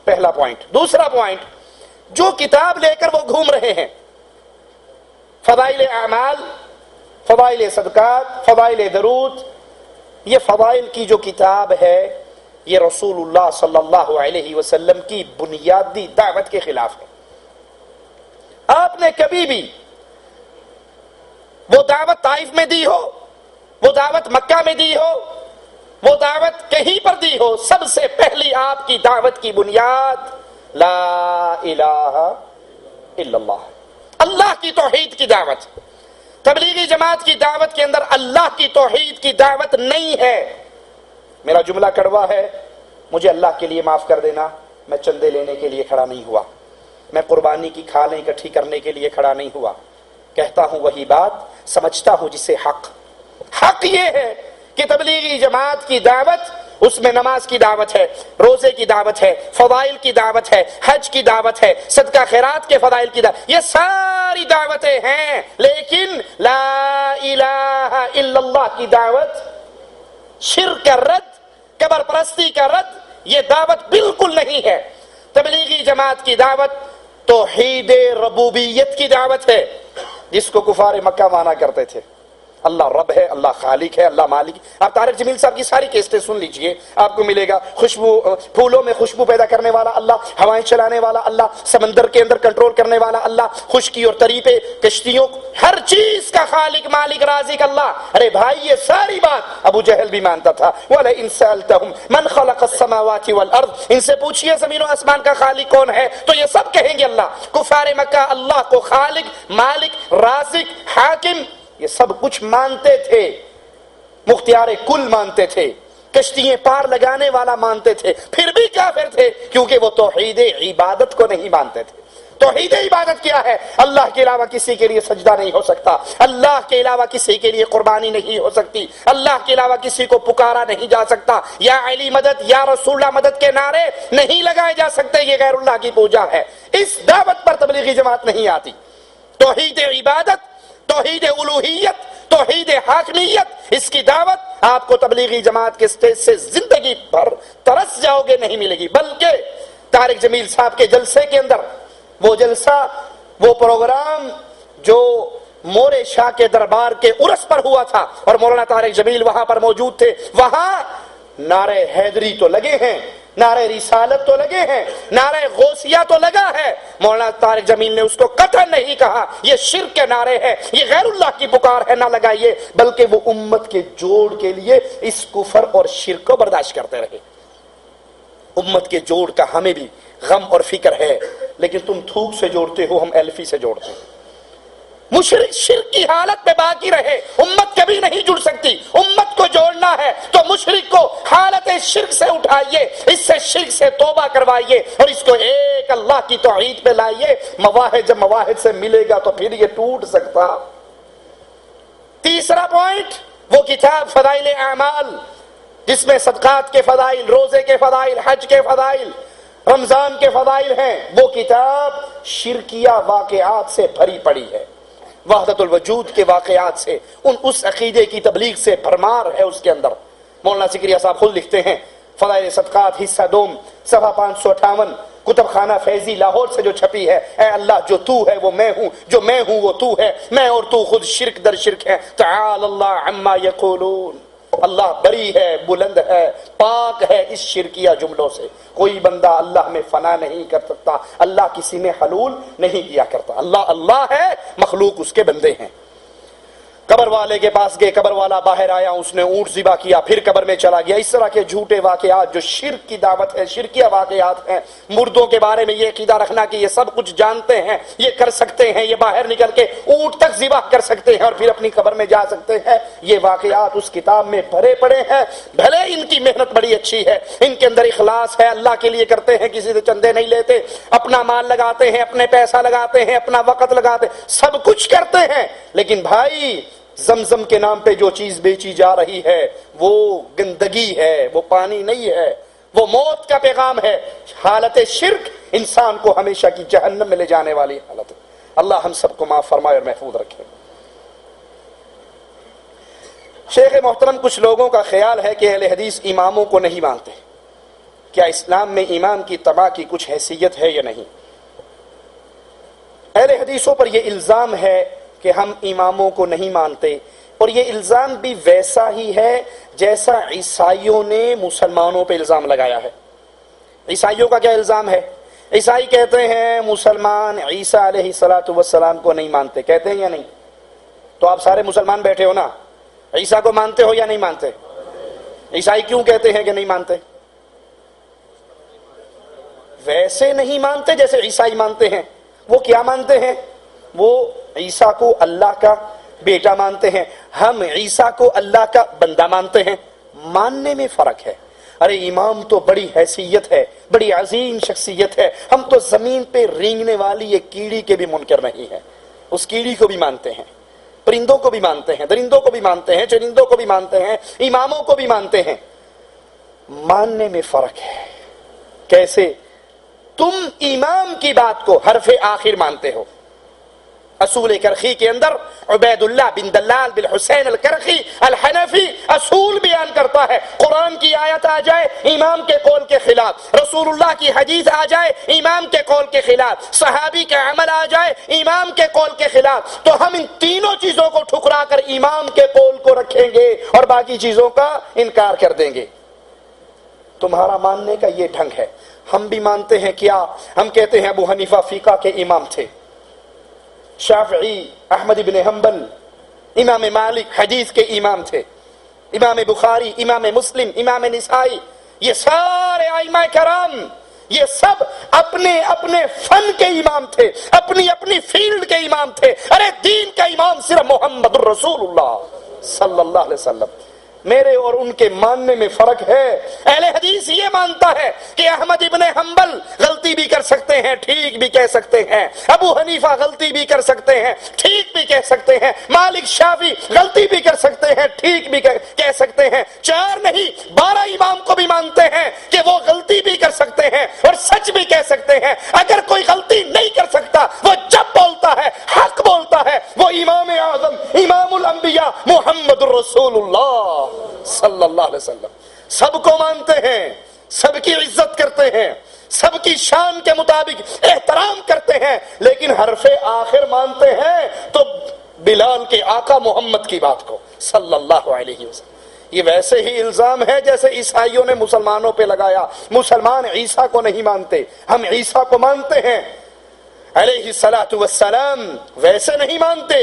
پہلا پوائنٹ۔ دوسرا پوائنٹ، جو کتاب لے کر وہ گھوم رہے ہیں، فضائل اعمال، فضائل صدقات، فضائل درود، یہ فضائل کی جو کتاب ہے یہ رسول اللہ صلی اللہ علیہ وسلم کی بنیادی دعوت کے خلاف ہے۔ آپ نے کبھی بھی وہ دعوت طائف میں دی ہو، وہ دعوت مکہ میں دی ہو، وہ دعوت کہیں پر دی ہو، سب سے پہلی آپ کی دعوت کی بنیاد لا الہ الا اللہ، اللہ کی توحید کی دعوت۔ تبلیغی جماعت کی دعوت کے اندر اللہ کی توحید کی دعوت نہیں ہے۔ میرا جملہ کڑوا ہے، مجھے اللہ کے لیے معاف کر دینا، میں چندے لینے کے لیے کھڑا نہیں ہوا، میں قربانی کی کھالیں اکٹھی کرنے کے لیے کھڑا نہیں ہوا، کہتا ہوں وہی بات، سمجھتا ہوں جسے حق یہ ہے کہ تبلیغی جماعت کی دعوت، اس میں نماز کی دعوت ہے، روزے کی دعوت ہے، فضائل کی دعوت ہے، حج کی دعوت ہے، صدقہ خیرات کے فضائل کی دعوت، یہ ساری دعوتیں ہیں، لیکن لا الہ الا اللہ کی دعوت، شرک کا رد، قبر پرستی کا رد، یہ دعوت بالکل نہیں ہے۔ تبلیغی جماعت کی دعوت توحید ربوبیت کی دعوت ہے، جس کو کفار مکہ مانا کرتے تھے۔ اللہ رب ہے، اللہ خالق ہے، اللہ مالک۔ آپ طارق جمیل صاحب کی ساری کیسٹیں سن لیجئے، آپ کو ملے گا خوشبو، پھولوں میں خوشبو پیدا کرنے والا اللہ، ہوائیں چلانے والا اللہ، سمندر کے اندر کنٹرول کرنے والا اللہ، خشکی اور تری پہ کشتیوں، ہر چیز کا خالق، مالک، رازق اللہ۔ ارے بھائی، یہ ساری بات ابو جہل بھی مانتا تھا۔ وَلَئِن سَأَلْتَهُمْ مَنْ خَلَقَ السَّمَاوَاتِ وَالْأَرْضِ، ان سے پوچھئے زمین و آسمان کا خالق کون ہے، تو یہ سب کہیں گے اللہ۔ کفار مکہ اللہ کو خالق، مالک، رازق، حاکم، یہ سب کچھ مانتے تھے، مختار کل مانتے تھے، کشتییں پار لگانے والا مانتے تھے، پھر بھی کافر تھے، کیونکہ وہ توحید عبادت کو نہیں مانتے تھے۔ توحید عبادت کیا ہے؟ اللہ کے علاوہ کسی کے لیے سجدہ نہیں ہو سکتا، اللہ کے علاوہ کسی کے لیے قربانی نہیں ہو سکتی، اللہ کے علاوہ کسی کو پکارا نہیں جا سکتا، یا علی مدد یا رسول اللہ مدد کے نعرے نہیں لگائے جا سکتے، یہ غیر اللہ کی پوجا ہے۔ اس دعوت پر تبلیغی جماعت نہیں آتی۔ توحید عبادت، توحید الوہیت، توحید حاکمیت، اس کی دعوت آپ کو تبلیغی جماعت کے سٹیج سے زندگی بھر ترس جاؤ گے نہیں ملے گی، بلکہ طارق جمیل صاحب کے جلسے کے اندر، وہ جلسہ، وہ پروگرام جو مورے شاہ کے دربار کے عرس پر ہوا تھا اور مولانا طارق جمیل وہاں پر موجود تھے، وہاں نعرہ حیدری تو لگے ہیں، نعرہ رسالت تو لگے ہیں، نعرہ غوثیہ تو لگا ہے، مولانا طارق جمیل نے اس کو قطعاً نہیں کہا یہ شرک کے نعرے ہے، یہ غیر اللہ کی پکار ہے، نہ لگائیے، بلکہ وہ امت کے جوڑ کے لیے اس کفر اور شرک کو برداشت کرتے رہے۔ امت کے جوڑ کا ہمیں بھی غم اور فکر ہے، لیکن تم تھوک سے جوڑتے ہو، ہم ایلفی سے جوڑتے ہیں۔ مشرک شرک کی حالت میں باقی رہے، امت کبھی نہیں جڑ سکتی۔ امت کو جوڑنا ہے تو مشرک کو حالت شرک سے اٹھائیے، اس سے شرک سے توبہ کروائیے اور اس کو ایک اللہ کی توحید پہ لائیے۔ مواحد جب مواحد سے ملے گا تو پھر یہ ٹوٹ سکتا۔ تیسرا پوائنٹ، وہ کتاب فضائل اعمال، جس میں صدقات کے فضائل، روزے کے فضائل، حج کے فضائل، رمضان کے فضائل ہیں، وہ کتاب شرکیہ واقعات سے بھری پڑی ہے، وحدت الوجود کے واقعات سے، اس عقیدے کی تبلیغ سے بھرمار ہے اس کے اندر۔ مولانا سکریہ صاحب خود لکھتے ہیں، فضائل صدقات حصہ دوم، صفحہ 558، کتب خانہ فیضی لاہور سے جو چھپی ہے، اے اللہ جو تو ہے وہ میں ہوں، جو میں ہوں وہ تو ہے، میں اور تو خود شرک در شرک ہے، تعالی اللہ عما یقولون، اللہ بری ہے، بلند ہے، پاک ہے اس شرکیہ جملوں سے۔ کوئی بندہ اللہ میں فنا نہیں کر سکتا، اللہ کسی میں حلول نہیں کیا کرتا، اللہ اللہ ہے، مخلوق اس کے بندے ہیں۔ قبر والے کے پاس گئے، قبر والا باہر آیا، اس نے اونٹ ذبح کیا، پھر قبر میں چلا گیا۔ اس طرح کے جھوٹے واقعات جو شرک کی دعوت ہے، شرکیہ واقعات ہیں۔ مردوں کے بارے میں یہ عقیدہ رکھنا کہ یہ سب کچھ جانتے ہیں، یہ کر سکتے ہیں، یہ باہر نکل کے اونٹ تک ذبح کر سکتے ہیں اور پھر اپنی قبر میں جا سکتے ہیں، یہ واقعات اس کتاب میں بھرے پڑے ہیں۔ بھلے ان کی محنت بڑی اچھی ہے، ان کے اندر اخلاص ہے، اللہ کے لیے کرتے ہیں، کسی سے چندے نہیں لیتے، اپنا مال لگاتے ہیں، اپنے پیسہ لگاتے ہیں، اپنا وقت لگاتے ہیں، سب کچھ کرتے ہیں، لیکن بھائی زمزم کے نام پہ جو چیز بیچی جا رہی ہے وہ گندگی ہے، وہ پانی نہیں ہے، وہ موت کا پیغام ہے۔ حالت شرک انسان کو ہمیشہ کی جہنم میں لے جانے والی حالت ہے۔ اللہ ہم سب کو معاف فرمائے اور محفوظ رکھے۔ شیخ محترم، کچھ لوگوں کا خیال ہے کہ اہل حدیث اماموں کو نہیں مانتے، کیا اسلام میں امام کی اتباع کی کچھ حیثیت ہے یا نہیں؟ اہل حدیثوں پر یہ الزام ہے کہ ہم اماموں کو نہیں مانتے، اور یہ الزام بھی ویسا ہی ہے جیسا عیسائیوں نے مسلمانوں پہ الزام لگایا ہے۔ عیسائیوں کا کیا الزام ہے؟ عیسائی کہتے ہیں مسلمان عیسیٰ علیہ السلام کو نہیں مانتے، کہتے ہیں یا نہیں؟ تو آپ سارے مسلمان بیٹھے ہو نا، عیسیٰ کو مانتے ہو یا نہیں مانتے؟ عیسائی کیوں کہتے ہیں کہ نہیں مانتے؟ ویسے نہیں مانتے جیسے عیسائی مانتے ہیں۔ وہ کیا مانتے ہیں؟ وہ عیسیٰ کو اللہ کا بیٹا مانتے ہیں، ہم عیسیٰ کو اللہ کا بندہ مانتے ہیں۔ ماننے میں فرق ہے۔ ارے امام تو بڑی حیثیت ہے، بڑی عظیم شخصیت ہے، ہم تو زمین پہ رینگنے والی ایک کیڑی کے بھی منکر نہیں ہیں، اس کیڑی کو بھی مانتے ہیں، پرندوں کو بھی مانتے ہیں، درندوں کو بھی مانتے ہیں، چرندوں کو بھی مانتے ہیں، اماموں کو بھی مانتے ہیں۔ ماننے میں فرق ہے۔ کیسے؟ تم امام کی بات کو حرف آخر مانتے ہو۔ اصول کرخی کے اندر عبید اللہ بن دلال بن حسین الکرخی الحنفی اصول بیان کرتا ہے، قرآن کی آیت آ جائے امام کے قول کے خلاف، رسول اللہ کی حدیث آ جائے امام کے قول کے خلاف، صحابی کا عمل آ جائے امام کے قول کے خلاف، تو ہم ان تینوں چیزوں کو ٹھکرا کر امام کے قول کو رکھیں گے اور باقی چیزوں کا انکار کر دیں گے۔ تمہارا ماننے کا یہ ڈھنگ ہے۔ ہم بھی مانتے ہیں کیا؟ ہم کہتے ہیں ابو حنیفہ فقہ کے امام تھے، شافعی احمد بن حنبل امام مالک حدیث کے امام تھے، امام بخاری، امام مسلم، امام نسائی، یہ سارے ائمہ کرام یہ سب اپنے اپنے فن کے امام تھے، اپنی اپنی فیلڈ کے امام تھے۔ ارے دین کا امام صرف محمد الرسول اللہ صلی اللہ علیہ وسلم۔ میرے اور ان کے ماننے میں فرق ہے۔ اہل حدیث یہ مانتا ہے کہ احمد ابن حنبل غلطی بھی کر سکتے ہیں، ٹھیک بھی کہہ سکتے ہیں، ابو حنیفہ غلطی بھی کر سکتے ہیں، ٹھیک بھی کہہ سکتے ہیں، مالک شافعی غلطی بھی کر سکتے ہیں، ٹھیک بھی کہہ سکتے ہیں، 4 نہیں 12 امام کو بھی مانتے ہیں کہ وہ غلطی بھی کر سکتے ہیں اور سچ بھی کہہ سکتے ہیں۔ اگر کوئی غلطی نہیں کر سکتا، وہ جب بولتا ہے حق بولتا ہے، وہ امام اعظم امام الانبیاء محمد الرسول اللہ صلی اللہ علیہ وسلم۔ سب کو مانتے ہیں، سب کی عزت کرتے ہیں، سب کی شان کے مطابق احترام کرتے ہیں، لیکن حرف آخر مانتے ہیں تو بلال کے آقا محمد کی بات کو صلی اللہ علیہ وسلم۔ یہ ویسے ہی الزام ہے جیسے عیسائیوں نے مسلمانوں پہ لگایا، مسلمان عیسیٰ کو نہیں مانتے، ہم عیسیٰ کو مانتے ہیں علیہ الصلاۃ والسلام، ویسے نہیں مانتے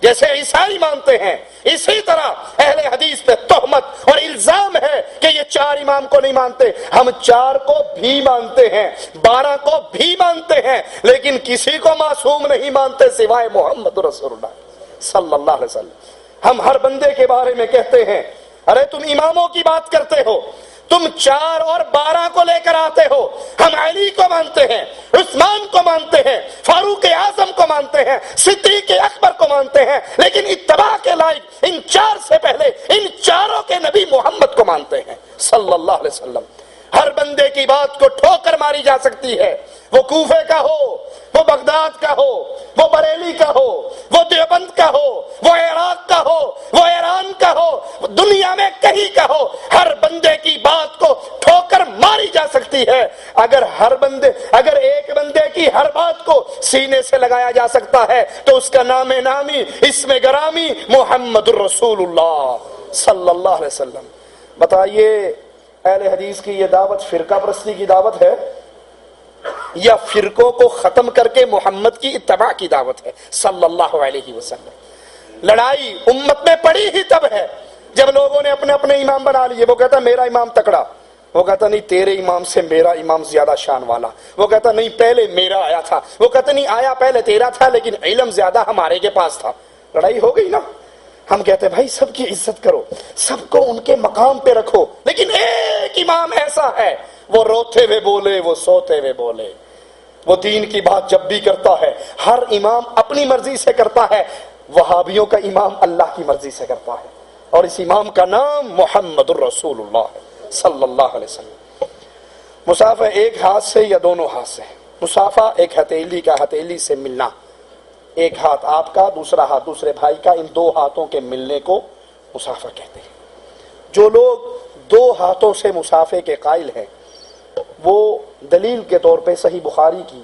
جیسے عیسائی مانتے ہیں۔ اسی طرح اہل حدیث پہ تہمت اور الزام ہے کہ یہ 4 امام کو نہیں مانتے، ہم 4 کو بھی مانتے ہیں، 12 کو بھی مانتے ہیں، لیکن کسی کو معصوم نہیں مانتے سوائے محمد رسول اللہ صلی اللہ علیہ وسلم۔ ہم ہر بندے کے بارے میں کہتے ہیں ارے تم اماموں کی بات کرتے ہو، تم 4 اور 12 کو لے کر آتے ہو، ہم علی کو مانتے ہیں، عثمان کو مانتے ہیں، فاروق اعظم کو مانتے ہیں، صدیق اکبر کو مانتے ہیں، لیکن اتباع کے لائق ان 4 سے پہلے ان 4 کے نبی محمد کو مانتے ہیں صلی اللہ علیہ وسلم۔ ہر بندے کی بات کو ٹھوکر ماری جا سکتی ہے، وہ کوفے کا ہو، وہ بغداد کا ہو، وہ بریلی کا ہو، وہ دیوبند کا ہو، وہ عراق کا ہو، وہ ایران کا ہو، وہ دنیا میں کہیں کا ہو، ہر بندے کی بات کو ٹھوکر ماری جا سکتی ہے۔ اگر ایک بندے کی ہر بات کو سینے سے لگایا جا سکتا ہے تو اس کا نام نامی اسم گرامی محمد الرسول اللہ صلی اللہ علیہ وسلم۔ بتائیے اہل حدیث کی یہ دعوت فرقہ پرستی کی دعوت ہے یا فرقوں کو ختم کر کے محمد کی اتباع کی دعوت ہے صلی اللہ علیہ وسلم؟ لڑائی امت میں پڑی ہی تب ہے جب لوگوں نے اپنے اپنے امام بنا لیے۔ وہ کہتا میرا امام تکڑا، وہ کہتا نہیں تیرے امام سے میرا امام زیادہ شان والا، وہ کہتا نہیں پہلے میرا آیا تھا، وہ کہتا نہیں آیا پہلے تیرا تھا لیکن علم زیادہ ہمارے کے پاس تھا۔ لڑائی ہو گئی نا۔ ہم کہتے ہیں بھائی سب کی عزت کرو، سب کو ان کے مقام پہ رکھو، لیکن ایک امام ایسا ہے وہ روتے ہوئے بولے، وہ سوتے ہوئے بولے، وہ دین کی بات جب بھی کرتا ہے ہر امام اپنی مرضی سے کرتا ہے، وہابیوں کا امام اللہ کی مرضی سے کرتا ہے، اور اس امام کا نام محمد الرسول اللہ صلی اللہ علیہ وسلم۔ مسافہ ایک ہاتھ سے یا دونوں ہاتھ سے؟ مسافہ ایک ہتھیلی کا ہتھیلی سے ملنا، ایک ہاتھ آپ کا دوسرا ہاتھ دوسرے بھائی کا، ان 2 ہاتھوں کے ملنے کو مسافہ کہتے ہیں۔ جو لوگ 2 ہاتھوں سے مسافے کے قائل ہیں وہ دلیل کے طور پہ صحیح بخاری کی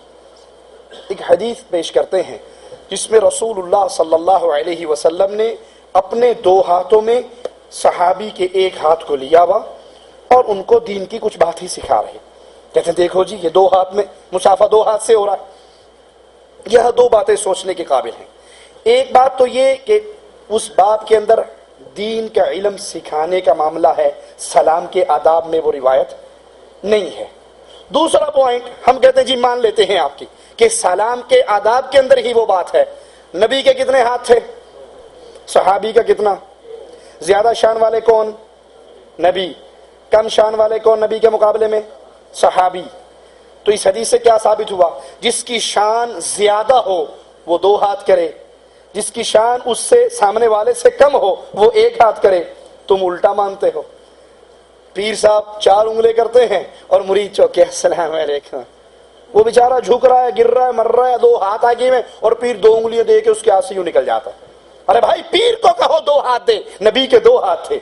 ایک حدیث پیش کرتے ہیں جس میں رسول اللہ صلی اللہ علیہ وسلم نے اپنے 2 ہاتھوں میں صحابی کے ایک ہاتھ کو لیا ہوا اور ان کو دین کی کچھ بات ہی سکھا رہے۔ کہتے ہیں دیکھو جی یہ 2 ہاتھ میں مسافہ 2 ہاتھ سے ہو رہا ہے۔ یہ 2 باتیں سوچنے کے قابل ہیں۔ ایک بات تو یہ کہ اس باب کے اندر دین کا علم سکھانے کا معاملہ ہے، سلام کے آداب میں وہ روایت نہیں ہے۔ دوسرا پوائنٹ ہم کہتے ہیں جی مان لیتے ہیں آپ کی کہ سلام کے آداب کے اندر ہی وہ بات ہے۔ نبی کے کتنے ہاتھ تھے؟ صحابی کا کتنا؟ زیادہ شان والے کون؟ نبی۔ کم شان والے کون نبی کے مقابلے میں؟ صحابی۔ تو اس حدیث سے کیا ثابت ہوا؟ جس کی شان زیادہ ہو وہ 2 ہاتھ کرے، جس کی شان اس سے سامنے والے سے کم ہو وہ 1 ہاتھ کرے۔ تم الٹا مانتے ہو۔ پیر صاحب 4 انگلیں کرتے ہیں اور مرید چوکے السلام علیکم، وہ بیچارہ جھک رہا ہے، گر رہا ہے، مر رہا ہے، 2 ہاتھ آگے میں اور پیر 2 انگلیاں دے کے اس کے ہاتھ سے یوں نکل جاتا ہے۔ ارے بھائی پیر کو کہو 2 ہاتھ دے، نبی کے 2 ہاتھ تھے۔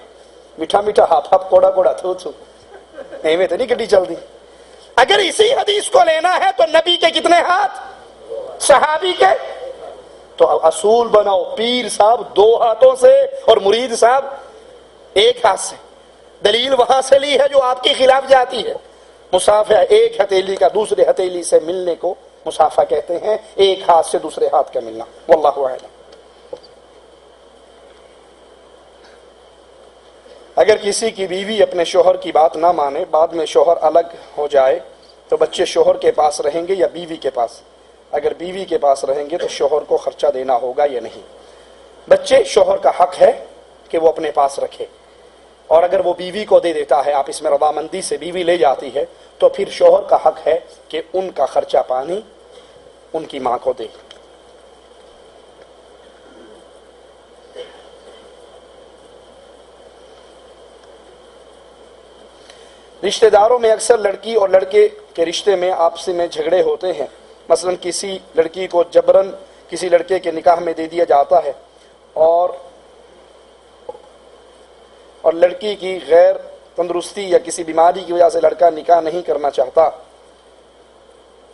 میٹھا میٹھا ہاتھ ہاتھ کوڑا کوڑا تھو تھو، ایویں تو نہیں گڈی چل دی۔ اگر اسی حدیث کو لینا ہے تو نبی کے کتنے ہاتھ؟ صحابی کے؟ تو اصول بناؤ، پیر صاحب 2 ہاتھوں سے اور مرید صاحب 1 ہاتھ سے۔ دلیل وہاں سے لی ہے جو آپ کے خلاف جاتی ہے۔ مسافہ ایک ہتھیلی کا دوسرے ہتھیلی سے ملنے کو مسافہ کہتے ہیں، 1 ہاتھ سے دوسرے ہاتھ کا ملنا۔ واللہ اعلم۔ اگر کسی کی بیوی اپنے شوہر کی بات نہ مانے، بعد میں شوہر الگ ہو جائے تو بچے شوہر کے پاس رہیں گے یا بیوی کے پاس؟ اگر بیوی کے پاس رہیں گے تو شوہر کو خرچہ دینا ہوگا یا نہیں؟ بچے شوہر کا حق ہے کہ وہ اپنے پاس رکھے، اور اگر وہ بیوی کو دے دیتا ہے، آپ اس میں رضامندی سے بیوی لے جاتی ہے، تو پھر شوہر کا حق ہے کہ ان کا خرچہ پانی ان کی ماں کو دے۔ رشتہ داروں میں اکثر لڑکی اور لڑکے کے رشتے میں آپس میں جھگڑے ہوتے ہیں۔ مثلا کسی لڑکی کو جبراً کسی لڑکے کے نکاح میں دے دیا جاتا ہے اور لڑکی کی غیر تندرستی یا کسی بیماری کی وجہ سے لڑکا نکاح نہیں کرنا چاہتا۔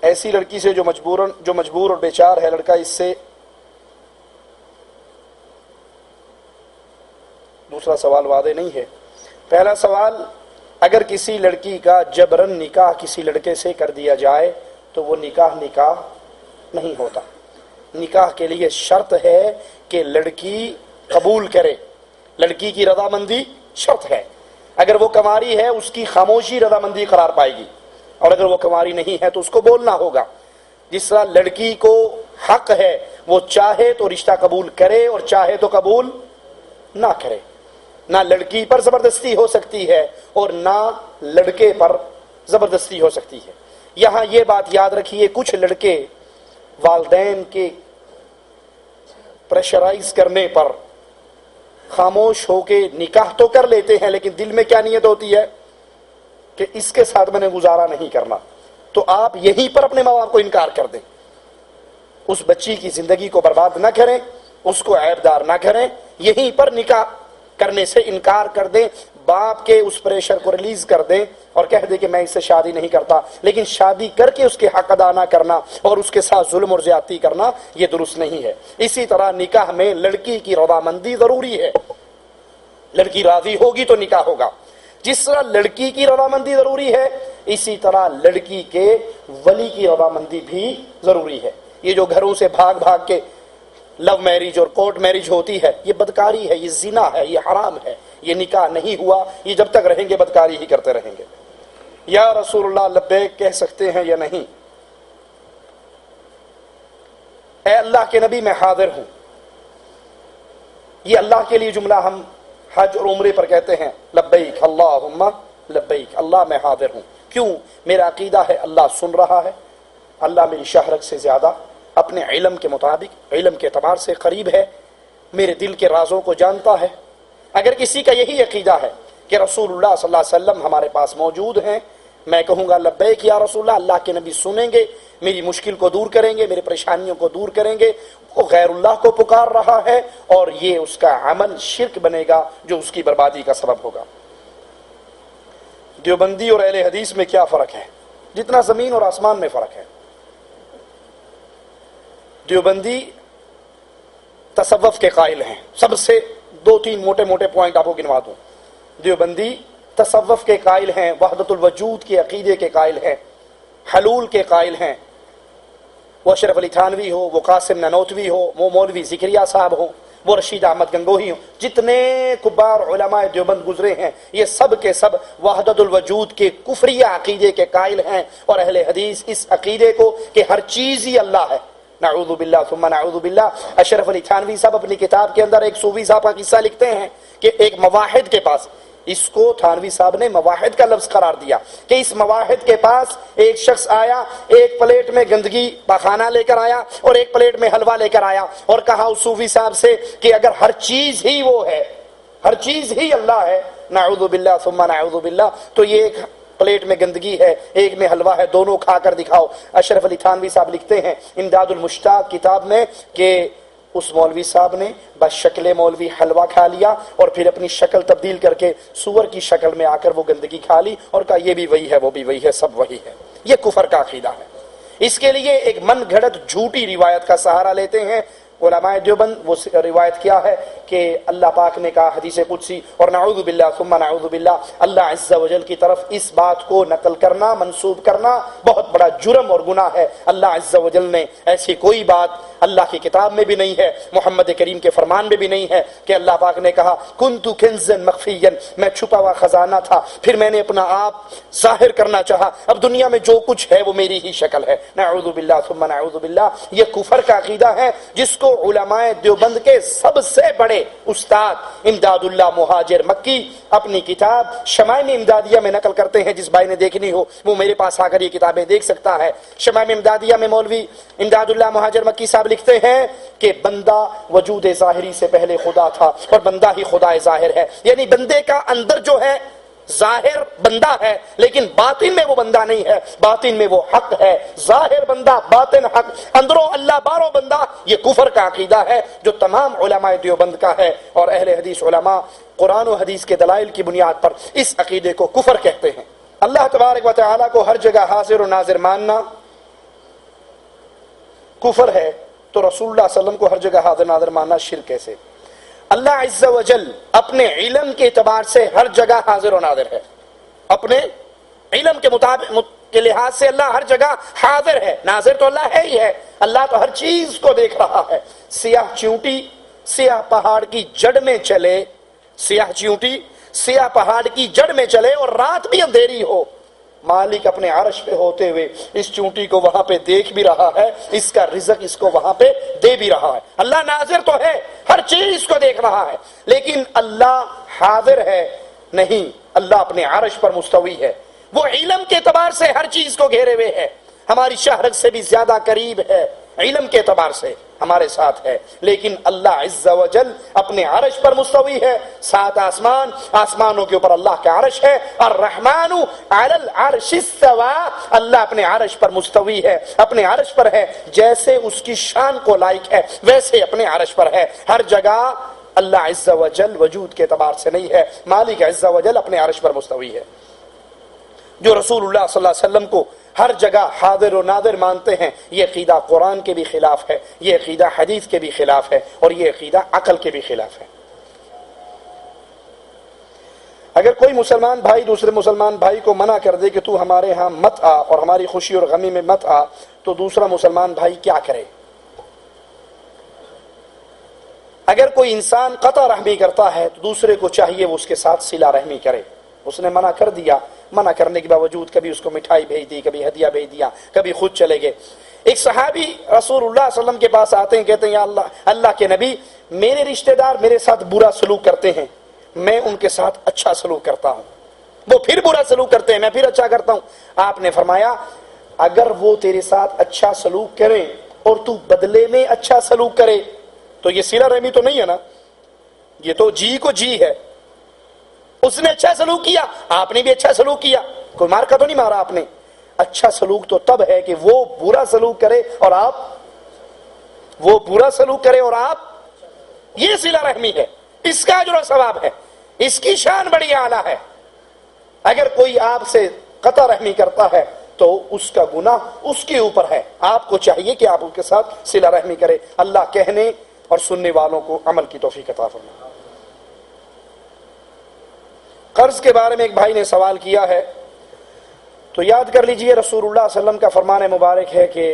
ایسی لڑکی سے جو مجبور اور بیچار ہے، لڑکا اس سے دوسرا سوال واضح نہیں ہے۔ پہلا سوال، اگر کسی لڑکی کا جبراً نکاح کسی لڑکے سے کر دیا جائے تو وہ نکاح نہیں ہوتا۔ نکاح کے لیے شرط ہے کہ لڑکی قبول کرے، لڑکی کی رضامندی شرط ہے۔ اگر وہ کنواری ہے اس کی خاموشی رضامندی قرار پائے گی، اور اگر وہ کنواری نہیں ہے تو اس کو بولنا ہوگا۔ جس طرح لڑکی کو حق ہے وہ چاہے تو رشتہ قبول کرے اور چاہے تو قبول نہ کرے۔ نہ لڑکی پر زبردستی ہو سکتی ہے اور نہ لڑکے پر زبردستی ہو سکتی ہے۔ یہاں یہ بات یاد رکھیے، کچھ لڑکے والدین کے پریشرائز کرنے پر خاموش ہو کے نکاح تو کر لیتے ہیں، لیکن دل میں کیا نیت ہوتی ہے کہ اس کے ساتھ میں نے گزارا نہیں کرنا۔ تو آپ یہیں پر اپنے ماں باپ کو انکار کر دیں، اس بچی کی زندگی کو برباد نہ کریں، اس کو عیب دار نہ کریں، یہیں پر نکاح کرنے سے انکار کر دیں، باپ کے اس پریشر کو ریلیز کر دیں اور کہہ دیں کہ میں اس سے شادی نہیں کرتا۔ لیکن شادی کر کے اس کے حق ادا نہ کرنا اور اس کے ساتھ ظلم اور زیادتی کرنا یہ درست نہیں ہے۔ اسی طرح نکاح میں لڑکی کی رضامندی ضروری ہے، لڑکی راضی ہوگی تو نکاح ہوگا۔ جس طرح لڑکی کی رضامندی ضروری ہے، اسی طرح لڑکی کے ولی کی رضامندی بھی ضروری ہے۔ یہ جو گھروں سے بھاگ بھاگ کے لو میرج اور کورٹ میرج ہوتی ہے، یہ بدکاری ہے، یہ زنا ہے، یہ حرام ہے، یہ نکاح نہیں ہوا، یہ جب تک رہیں گے بدکاری ہی کرتے رہیں گے۔ یا رسول اللہ لبیک کہہ سکتے ہیں یا نہیں؟ اے اللہ کے نبی میں حاضر ہوں، یہ اللہ کے لیے جملہ ہم حج اور عمرے پر کہتے ہیں، لبیک اللہم لبیک، اللہ میں حاضر ہوں۔ کیوں؟ میرا عقیدہ ہے اللہ سن رہا ہے، اللہ میری شہرت سے زیادہ اپنے علم کے مطابق، علم کے اعتبار سے قریب ہے، میرے دل کے رازوں کو جانتا ہے۔ اگر کسی کا یہی عقیدہ ہے کہ رسول اللہ صلی اللہ علیہ وسلم ہمارے پاس موجود ہیں، میں کہوں گا لبیک یا رسول اللہ، اللہ کے نبی سنیں گے، میری مشکل کو دور کریں گے، میری پریشانیوں کو دور کریں گے۔ وہ غیر اللہ کو پکار رہا ہے اور یہ اس کا عمل شرک بنے گا جو اس کی بربادی کا سبب ہوگا۔ دیوبندی اور اہل حدیث میں کیا فرق ہے؟ جتنا زمین اور آسمان میں فرق ہے۔ دیوبندی تصوف کے قائل ہیں، سب سے دو تین موٹے موٹے پوائنٹ آپ کو گنوا دوں۔ دیوبندی تصوف کے قائل ہیں، وحدت الوجود کے عقیدے کے قائل ہیں، حلول کے قائل ہیں۔ وہ اشرف علی تھانوی ہو، وہ قاسم نانوتوی ہو، وہ مولوی ذکریا صاحب ہو، وہ رشید احمد گنگوہی ہوں، جتنے کبار علماء دیوبند گزرے ہیں یہ سب کے سب وحدت الوجود کے کفریہ عقیدے کے قائل ہیں، اور اہل حدیث اس عقیدے کو کہ ہر چیز ہی اللہ ہے، نعوذ باللہ ثم نعوذ باللہ۔ اشرف علی تھانوی صاحب اپنی کتاب کے اندر ایک صوفی صاحب کا قصہ لکھتے ہیں کہ ایک مواحد کے پاس، اس کو تھانوی صاحب نے مواحد کا لفظ قرار دیا کہ اس مواحد کے پاس ایک شخص آیا، ایک پلیٹ میں گندگی پاخانہ لے کر آیا اور ایک پلیٹ میں حلوہ لے کر آیا، اور کہا اس صوفی صاحب سے کہ اگر ہر چیز ہی وہ ہے، ہر چیز ہی اللہ ہے، نعوذ باللہ ثم نعوذ باللہ، تو یہ ایک پلیٹ میں گندگی ہے، ایک میں حلوہ ہے، دونوں کھا کر دکھاؤ۔ اشرف علی تھانوی صاحب لکھتے ہیں امداد المشتاق کتاب میں کہ اس مولوی صاحب نے بس شکل مولوی حلوہ کھا لیا اور پھر اپنی شکل تبدیل کر کے سور کی شکل میں آ کر وہ گندگی کھا لی اور کہا یہ بھی وہی ہے، وہ بھی وہی ہے، سب وہی ہے۔ یہ کفر کا عقیدہ ہے۔ اس کے لیے ایک من گھڑت جھوٹی روایت کا سہارا لیتے ہیں علماء دیوبند۔ وہ روایت کیا ہے کہ اللہ پاک نے کہا حدیث قدسی، اور نعوذ باللہ ثم نعوذ باللہ، اللہ عز و جل کی طرف اس بات کو نقل کرنا، منسوب کرنا بہت بڑا جرم اور گناہ ہے۔ اللہ عز و جل نے ایسی کوئی بات اللہ کی کتاب میں بھی نہیں ہے، محمد کریم کے فرمان میں بھی نہیں ہے کہ اللہ پاک نے کہا کنت کنزا مخفیا، میں چھپا ہوا خزانہ تھا، پھر میں نے اپنا آپ ظاہر کرنا چاہا، اب دنیا میں جو کچھ ہے وہ میری ہی شکل ہے۔ نعوذ باللہ ثم نعوذ باللہ۔ یہ کفر کا عقیدہ ہے جس کو علماء دیوبند کے سب سے بڑے استاد امداد اللہ مہاجر مکی اپنی کتاب شمائم امدادیہ میں نقل کرتے ہیں. جس بھائی نے دیکھنی ہو وہ میرے پاس آ کر یہ کتابیں دیکھ سکتا ہے. شمائم امدادیہ میں مولوی امداد اللہ مہاجر مکی صاحب لکھتے ہیں کہ بندہ وجود ظاہری سے پہلے خدا تھا اور بندہ ہی خدا ظاہر ہے. یعنی بندے کا اندر جو ہے ظاہر بندہ ہے لیکن باطن میں وہ بندہ نہیں ہے, باطن میں وہ حق ہے. ظاہر بندہ باطن حق, اندروں اللہ باروں بندہ. یہ کفر کا عقیدہ ہے جو تمام علماء دیوبند کا ہے, اور اہل حدیث علماء قرآن و حدیث کے دلائل کی بنیاد پر اس عقیدے کو کفر کہتے ہیں. اللہ تبارک و تعالیٰ کو ہر جگہ حاضر و ناظر ماننا کفر ہے, تو رسول اللہ صلی اللہ علیہ وسلم کو ہر جگہ حاضر ناظر ماننا شرک کیسے؟ اللہ عز و جل اپنے علم کے اعتبار سے ہر جگہ حاضر و ناظر ہے. اپنے علم کے مطابق کے لحاظ سے اللہ ہر جگہ حاضر ہے, ناظر تو اللہ ہے ہی ہے. اللہ تو ہر چیز کو دیکھ رہا ہے. سیاہ چیونٹی سیاہ پہاڑ کی جڑ میں چلے, سیاہ چیونٹی سیاہ پہاڑ کی جڑ میں چلے اور رات بھی اندھیری ہو, مالک اپنے عرش پہ ہوتے ہوئے اس چونٹی کو وہاں پہ دیکھ بھی رہا ہے, اس کا رزق اس کو وہاں پہ دے بھی رہا ہے. اللہ ناظر تو ہے, ہر چیز کو دیکھ رہا ہے, لیکن اللہ حاضر ہے نہیں. اللہ اپنے عرش پر مستوی ہے, وہ علم کے اعتبار سے ہر چیز کو گھیرے ہوئے ہے, ہماری شہرت سے بھی زیادہ قریب ہے, علم کے اعتبار سے ہمارے ساتھ ہے. لیکن اللہ عز و جل اپنے عرش پر مستوی ہے, 7 آسمان, آسمانوں کے اوپر اللہ کا عرش ہے. الرحمن علی العرش استوى, اللہ اپنے عرش پر مستوی ہے, اپنے عرش پر ہے, جیسے اس کی شان کو لائق ہے ویسے اپنے عرش پر ہے. ہر جگہ اللہ عز و جل وجود کے اعتبار سے نہیں ہے, مالک عز و جل اپنے عرش پر مستوی ہے. جو رسول اللہ صلی اللہ علیہ وسلم کو ہر جگہ حاضر و ناظر مانتے ہیں, یہ عقیدہ قرآن کے بھی خلاف ہے, یہ عقیدہ حدیث کے بھی خلاف ہے, اور یہ عقیدہ عقل کے بھی خلاف ہے. اگر کوئی مسلمان بھائی دوسرے مسلمان بھائی کو منع کر دے کہ تو ہمارے ہاں مت آ اور ہماری خوشی اور غمی میں مت آ, تو دوسرا مسلمان بھائی کیا کرے؟ اگر کوئی انسان قطع رحمی کرتا ہے تو دوسرے کو چاہیے وہ اس کے ساتھ صلہ رحمی کرے. اس نے منع کر دیا, منع کرنے کے باوجود کبھی اس کو مٹھائی بھیج دی, کبھی ہدیہ بھیج دیا, کبھی خود چلے گئے. ایک صحابی رسول اللہ صلی اللہ علیہ وسلم کے پاس آتے ہیں, کہتے ہیں یا اللہ کے نبی, میرے رشتہ دار میرے ساتھ برا سلوک کرتے ہیں, میں ان کے ساتھ اچھا سلوک کرتا ہوں, وہ پھر برا سلوک کرتے ہیں, میں پھر اچھا کرتا ہوں. آپ نے فرمایا اگر وہ تیرے ساتھ اچھا سلوک کریں اور تو بدلے میں اچھا سلوک کرے تو یہ صلہ رحمی تو نہیں ہے نا, یہ تو جی کو جی ہے. اس نے اچھا سلوک کیا, آپ نے بھی اچھا سلوک کیا, کوئی مار کا تو نہیں مارا آپ نے. اچھا سلوک تو تب ہے کہ وہ برا سلوک کرے اور آپ, وہ برا سلوک کرے اور آپ, یہ صلہ رحمی ہے, اس کا اجر و ثواب ہے, اس کی شان بڑی اعلیٰ ہے. اگر کوئی آپ سے قطع رحمی کرتا ہے تو اس کا گناہ اس کے اوپر ہے, آپ کو چاہیے کہ آپ اس کے ساتھ صلہ رحمی کرے. اللہ کہنے اور سننے والوں کو عمل کی توفیق عطا فرمائے. قرض کے بارے میں ایک بھائی نے سوال کیا ہے, تو یاد کر لیجئے رسول اللہ صلی اللہ علیہ وسلم کا فرمان مبارک ہے کہ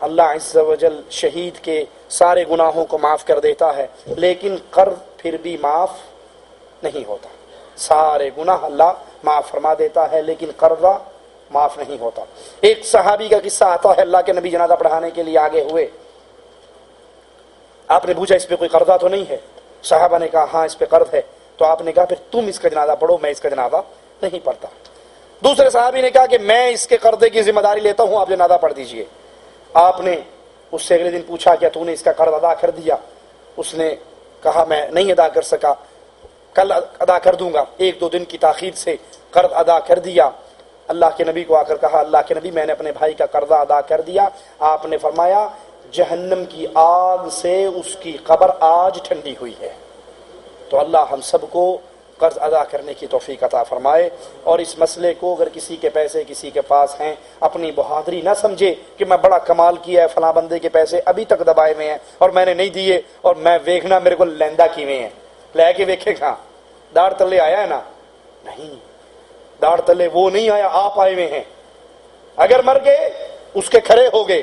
اللہ عز و جل شہید کے سارے گناہوں کو معاف کر دیتا ہے, لیکن قرض پھر بھی معاف نہیں ہوتا. سارے گناہ اللہ معاف فرما دیتا ہے لیکن قرضہ معاف نہیں ہوتا. ایک صحابی کا قصہ آتا ہے, اللہ کے نبی جنازہ پڑھانے کے لیے آگے ہوئے, آپ نے پوچھا اس پہ کوئی قرضہ تو نہیں ہے؟ صحابہ نے کہا ہاں اس پہ قرض ہے. تو آپ نے کہا پھر تم اس کا جنازہ پڑھو, میں اس کا جنازہ نہیں پڑھتا. دوسرے صحابی نے کہا کہ میں اس کے قرضے کی ذمہ داری لیتا ہوں, آپ جنازہ پڑھ دیجئے. آپ نے اس سے اگلے دن پوچھا کیا تو نے اس کا قرض ادا کر دیا؟ اس نے کہا میں نہیں ادا کر سکا, کل ادا کر دوں گا. 1-2 دن کی تاخیر سے قرض ادا کر دیا. اللہ کے نبی کو آ کر کہا اللہ کے نبی میں نے اپنے بھائی کا قرضہ ادا کر دیا. آپ نے فرمایا جہنم کی آگ سے اس کی قبر آج ٹھنڈی ہوئی ہے. تو اللہ ہم سب کو قرض ادا کرنے کی توفیق عطا فرمائے. اور اس مسئلے کو اگر کسی کے پیسے کسی کے پاس ہیں, اپنی بہادری نہ سمجھے کہ میں بڑا کمال کیا ہے, فلاں بندے کے پیسے ابھی تک دبائے ہوئے ہیں اور میں نے نہیں دیے اور میں ویکھنا میرے کو لیندہ کیویں ہیں, لے کے ویکھے کہاں داڑھ تلے آیا ہے نا. نہیں, داڑھ تلے وہ نہیں آیا, آپ آئے ہوئے ہیں. اگر مر گئے اس کے کھڑے ہو گئے,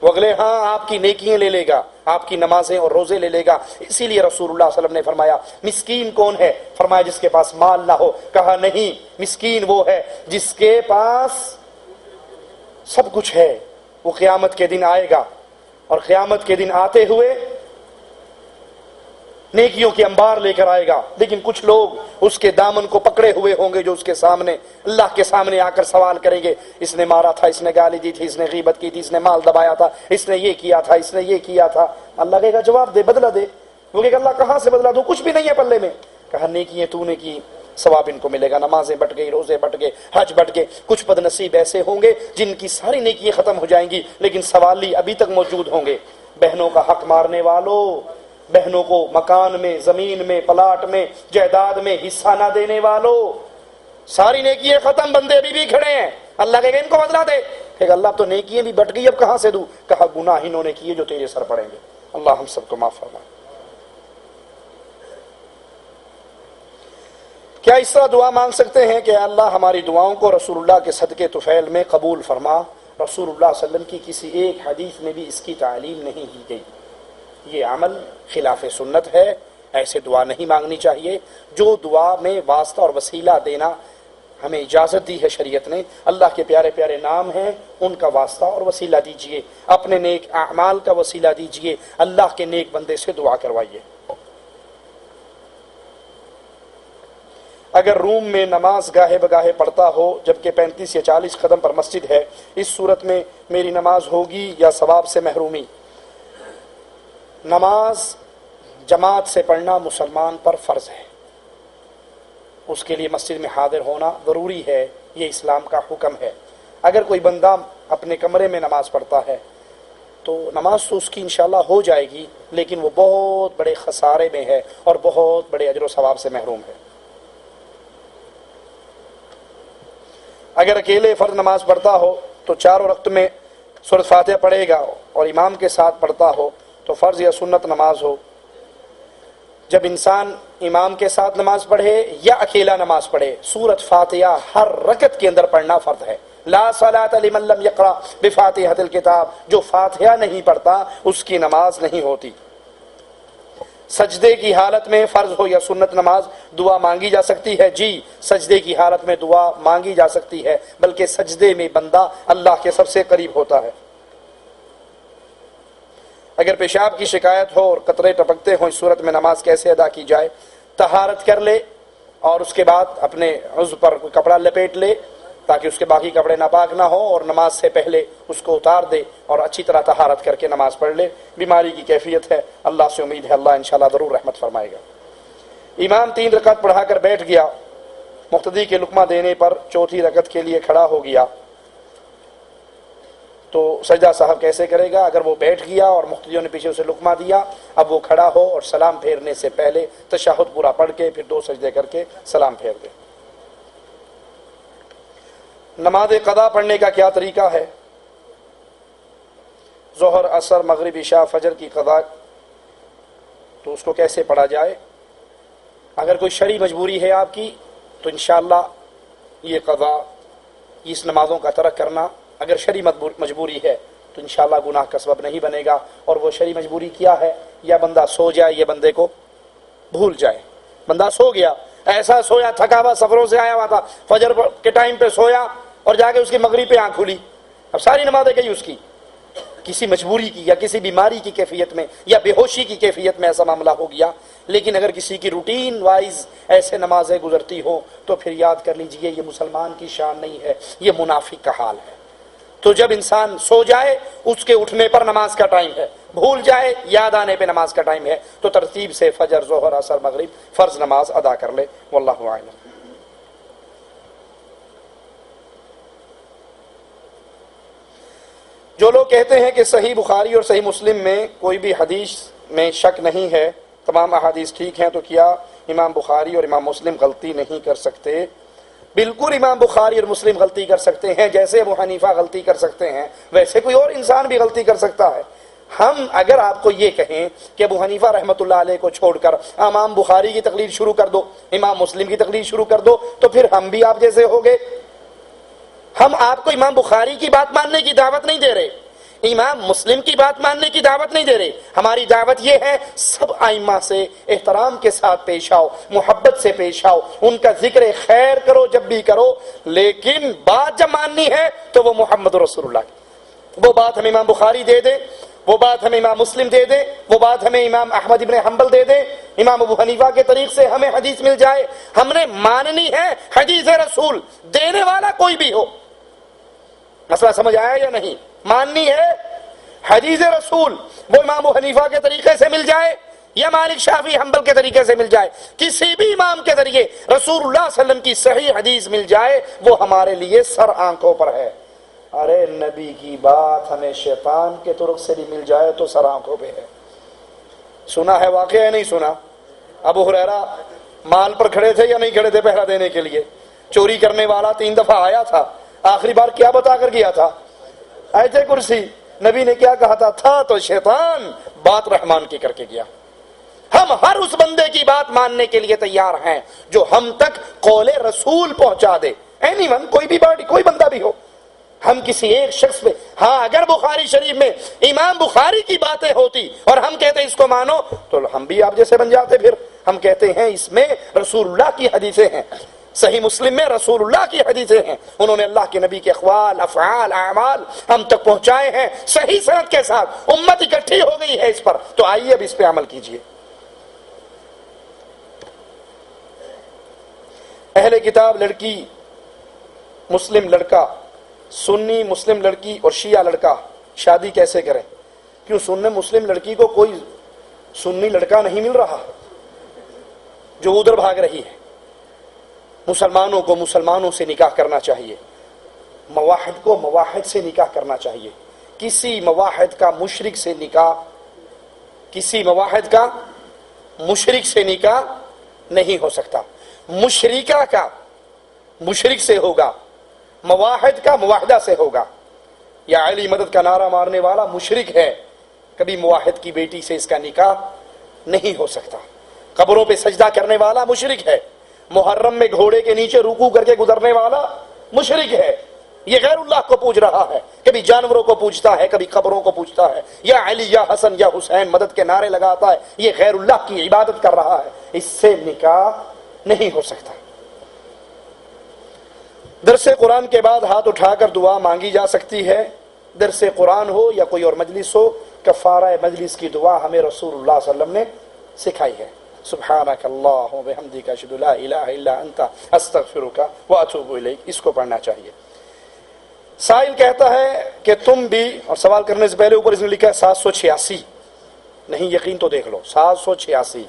وہ اگلے ہاں آپ کی نیکیاں لے لے گا, آپ کی نمازیں اور روزے لے لے گا. اسی لیے رسول اللہ صلی اللہ علیہ وسلم نے فرمایا مسکین کون ہے؟ فرمایا جس کے پاس مال نہ ہو. کہا نہیں, مسکین وہ ہے جس کے پاس سب کچھ ہے. وہ قیامت کے دن آئے گا, اور قیامت کے دن آتے ہوئے نیکیوں کے انبار لے کر آئے گا، لیکن کچھ لوگ اس کے دامن کو پکڑے ہوئے ہوں گے جو اس کے سامنے اللہ کے سامنے آ کر سوال کریں گے، اس نے مارا تھا، اس نے گالی دی تھی، اس نے غیبت کی تھی، اس نے مال دبایا تھا، اس نے یہ کیا تھا، اس نے یہ کیا تھا۔ اللہ کہے گا جواب دے، بدلہ دے۔ وہ کہے گا اللہ کہاں سے بدلہ دوں، کچھ بھی نہیں ہے پلے میں۔ کہا نیکیاں تو نے کی، ثواب ان کو ملے گا، نمازیں بٹ گئی، روزے بٹ گئے، حج بٹ گئے۔ کچھ بد نصیب ایسے ہوں گے جن کی ساری نیکیاں ختم ہو جائیں گی لیکن سوالی ابھی تک موجود ہوں گے۔ بہنوں کا حق مارنے والوں، بہنوں کو مکان میں، زمین میں، پلاٹ میں، جائیداد میں حصہ نہ دینے والوں، ساری نیکیاں ختم، بندے ابھی بھی کھڑے ہیں۔ اللہ کہے گا ان کو بدلا دے۔ کہے گا اللہ اب تو نیکیاں بھی بٹ گئی، اب کہاں سے دوں؟ کہا گناہ انہوں نے کیے جو تیرے سر پڑیں گے۔ اللہ ہم سب کو معاف فرمائے۔ کیا اس طرح دعا مانگ سکتے ہیں کہ اللہ ہماری دعاؤں کو رسول اللہ کے صدقے طفیل میں قبول فرما؟ رسول اللہ صلی اللہ علیہ وسلم کی کسی ایک حدیث میں بھی اس کی تعلیم نہیں دی گئی۔ یہ عمل خلاف سنت ہے، ایسے دعا نہیں مانگنی چاہیے۔ جو دعا میں واسطہ اور وسیلہ دینا ہمیں اجازت دی ہے شریعت نے، اللہ کے پیارے پیارے نام ہیں، ان کا واسطہ اور وسیلہ دیجئے، اپنے نیک اعمال کا وسیلہ دیجئے، اللہ کے نیک بندے سے دعا کروائیے۔ اگر روم میں نماز گاہے بگاہے پڑھتا ہو جبکہ 35 یا 40 قدم پر مسجد ہے، اس صورت میں میری نماز ہوگی یا ثواب سے محرومی؟ نماز جماعت سے پڑھنا مسلمان پر فرض ہے، اس کے لیے مسجد میں حاضر ہونا ضروری ہے، یہ اسلام کا حکم ہے۔ اگر کوئی بندہ اپنے کمرے میں نماز پڑھتا ہے تو نماز تو اس کی انشاءاللہ ہو جائے گی، لیکن وہ بہت بڑے خسارے میں ہے اور بہت بڑے اجر و ثواب سے محروم ہے۔ اگر اکیلے فرض نماز پڑھتا ہو تو چاروں رکعت میں سورۃ فاتحہ پڑھے گا اور امام کے ساتھ پڑھتا ہو تو فرض یا سنت نماز ہو۔ جب انسان امام کے ساتھ نماز پڑھے یا اکیلا نماز پڑھے، سورۃ فاتحہ ہر رکعت کے اندر پڑھنا فرض ہے۔ لا صلاۃ لمن لم یقرأ بفاتحۃ الکتاب، جو فاتحہ نہیں پڑھتا اس کی نماز نہیں ہوتی۔ سجدے کی حالت میں فرض ہو یا سنت نماز دعا مانگی جا سکتی ہے؟ جی، سجدے کی حالت میں دعا مانگی جا سکتی ہے، بلکہ سجدے میں بندہ اللہ کے سب سے قریب ہوتا ہے۔ اگر پیشاب کی شکایت ہو اور قطرے ٹپکتے ہوں، اس صورت میں نماز کیسے ادا کی جائے؟ طہارت کر لے اور اس کے بعد اپنے عضو پر کوئی کپڑا لپیٹ لے تاکہ اس کے باقی کپڑے ناپاک نہ ہوں، اور نماز سے پہلے اس کو اتار دے اور اچھی طرح طہارت کر کے نماز پڑھ لے۔ بیماری کی کیفیت ہے، اللہ سے امید ہے اللہ انشاءاللہ ضرور رحمت فرمائے گا۔ امام 3 رکعت پڑھا کر بیٹھ گیا، مقتدی کے لقمہ دینے پر چوتھی رکعت کے لیے کھڑا ہو گیا تو سجدہ صاحب کیسے کرے گا؟ اگر وہ بیٹھ گیا اور مقتدیوں نے پیچھے اسے لقمہ دیا، اب وہ کھڑا ہو اور سلام پھیرنے سے پہلے تشہد پورا پڑھ کے پھر 2 سجدے کر کے سلام پھیر دے۔ نماز قضا پڑھنے کا کیا طریقہ ہے؟ ظہر، عصر، مغرب، عشاء، فجر کی قضا تو اس کو کیسے پڑھا جائے؟ اگر کوئی شرعی مجبوری ہے آپ کی تو انشاءاللہ یہ قضا، اس نمازوں کا ترک کرنا اگر شرعی مجبوری ہے تو انشاءاللہ گناہ کا سبب نہیں بنے گا۔ اور وہ شرعی مجبوری کیا ہے؟ یا بندہ سو جائے، یا بندے کو بھول جائے۔ بندہ سو گیا، ایسا سویا، تھکا ہوا سفروں سے آیا ہوا تھا، فجر کے ٹائم پہ سویا اور جا کے اس کی مغرب پہ آنکھ کھلی، اب ساری نمازیں گئی اس کی۔ کسی مجبوری کی یا کسی بیماری کی کیفیت میں یا بے ہوشی کی کیفیت میں ایسا معاملہ ہو گیا، لیکن اگر کسی کی روٹین وائز ایسے نمازیں گزرتی ہوں تو پھر یاد کر لیجئے یہ مسلمان کی شان نہیں ہے، یہ منافق کا حال ہے۔ تو جب انسان سو جائے اس کے اٹھنے پر نماز کا ٹائم ہے، بھول جائے یاد آنے پہ نماز کا ٹائم ہے، تو ترتیب سے فجر، ظہر، عصر، مغرب فرض نماز ادا کر لے، واللہ اعلم۔ جو لوگ کہتے ہیں کہ صحیح بخاری اور صحیح مسلم میں کوئی بھی حدیث میں شک نہیں ہے، تمام احادیث ٹھیک ہیں، تو کیا امام بخاری اور امام مسلم غلطی نہیں کر سکتے؟ بالکل امام بخاری اور مسلم غلطی کر سکتے ہیں، جیسے ابو حنیفہ غلطی کر سکتے ہیں ویسے کوئی اور انسان بھی غلطی کر سکتا ہے۔ ہم اگر آپ کو یہ کہیں کہ ابو حنیفہ رحمۃ اللہ علیہ کو چھوڑ کر امام بخاری کی تقلید شروع کر دو، امام مسلم کی تقلید شروع کر دو، تو پھر ہم بھی آپ جیسے ہو گئے۔ ہم آپ کو امام بخاری کی بات ماننے کی دعوت نہیں دے رہے، امام مسلم کی بات ماننے کی دعوت نہیں دے رہے۔ ہماری دعوت یہ ہے سب ائمہ سے احترام کے ساتھ پیش آؤ، محبت سے پیش آؤ، ان کا ذکر خیر کرو جب بھی کرو، لیکن بات جب ماننی ہے تو وہ محمد رسول اللہ کی۔ وہ بات ہم امام بخاری دے دیں، وہ بات ہمیں امام مسلم دے دے، وہ بات ہمیں امام احمد ابن حنبل دے دے، امام ابو حنیفہ کے طریق سے ہمیں حدیث مل جائے، ہم نے ماننی ہے حدیث رسول، دینے والا کوئی بھی ہو۔ مسئلہ سمجھ آیا یا نہیں؟ ماننی ہے حدیث رسول، وہ امام ابو حنیفہ کے طریقے سے مل جائے یا مالک شافعی حنبل کے طریقے سے مل جائے، کسی بھی امام کے ذریعے رسول اللہ صلی اللہ علیہ وسلم کی صحیح حدیث مل جائے، وہ ہمارے لیے سر آنکھوں پر ہے۔ ارے نبی کی بات ہمیں شیطان کے طرق سے بھی مل جائے تو سر آنکھوں پہ ہے۔ سنا ہے واقعہ ہے نہیں سنا؟ ابو ہریرہ مال پر کھڑے تھے یا نہیں کھڑے تھے پہرا دینے کے لیے؟ چوری کرنے والا 3 دفعہ آیا تھا، آخری بار کیا بتا کر گیا تھا؟ آیت کرسی۔ نبی نے کیا کہا تھا تو شیطان بات رحمان کی کر کے گیا۔ ہم ہر اس بندے کی بات ماننے کے لیے تیار ہیں جو ہم تک قول رسول پہنچا دے، اینی ون، کوئی بھی پارٹی، کوئی بندہ بھی ہو۔ ہم کسی ایک شخص پہ، ہاں اگر بخاری شریف میں امام بخاری کی باتیں ہوتی اور ہم کہتے اس کو مانو تو ہم بھی آپ جیسے بن جاتے۔ پھر ہم کہتے ہیں اس میں رسول اللہ کی حدیثیں ہیں، صحیح مسلم میں رسول اللہ کی حدیثیں ہیں، انہوں نے اللہ کے نبی کے اقوال، افعال، اعمال ہم تک پہنچائے ہیں صحیح سند کے ساتھ، امت اکٹھی ہو گئی ہے اس پر، تو آئیے اب اس پہ عمل کیجئے۔ اہل کتاب لڑکی، مسلم لڑکا، سنی مسلم لڑکی اور شیعہ لڑکا شادی کیسے کریں؟ کیوں سنی مسلم لڑکی کو کوئی سنی لڑکا نہیں مل رہا جو ادھر بھاگ رہی ہے؟ مسلمانوں کو مسلمانوں سے نکاح کرنا چاہیے، مواحد کو مواحد سے نکاح کرنا چاہیے۔ کسی مواحد کا مشرک سے نکاح، کسی مواحد کا مشرک سے نکاح نہیں ہو سکتا۔ مشرکہ کا مشرک سے ہوگا، مواحد کا مواحدہ سے ہوگا۔ یا علی مدد کا نعرہ مارنے والا مشرک ہے، کبھی مواحد کی بیٹی سے اس کا نکاح نہیں ہو سکتا۔ قبروں پہ سجدہ کرنے والا مشرک ہے، محرم میں گھوڑے کے نیچے رکوع کر کے گزرنے والا مشرک ہے، یہ غیر اللہ کو پوج رہا ہے، کبھی جانوروں کو پوجتا ہے، کبھی قبروں کو پوجتا ہے، یا علی یا حسن یا حسین مدد کے نعرے لگاتا ہے، یہ غیر اللہ کی عبادت کر رہا ہے، اس سے نکاح نہیں ہو سکتا۔ درس قرآن کے بعد ہاتھ اٹھا کر دعا مانگی جا سکتی ہے، درس قرآن ہو یا کوئی اور مجلس ہو، کفارہ مجلس کی دعا ہمیں رسول اللہ صلی اللہ علیہ وسلم نے سکھائی ہے۔ سبحانک اللہم وبحمدک اشہد ان لا الہ الا انت استغفرک واتوب الیک، اس کو پڑھنا چاہیے۔ سائل کہتا ہے کہ تم بھی، اور سوال کرنے سے پہلے اوپر اس نے لکھا ہے 786، نہیں یقین تو دیکھ لو 786۔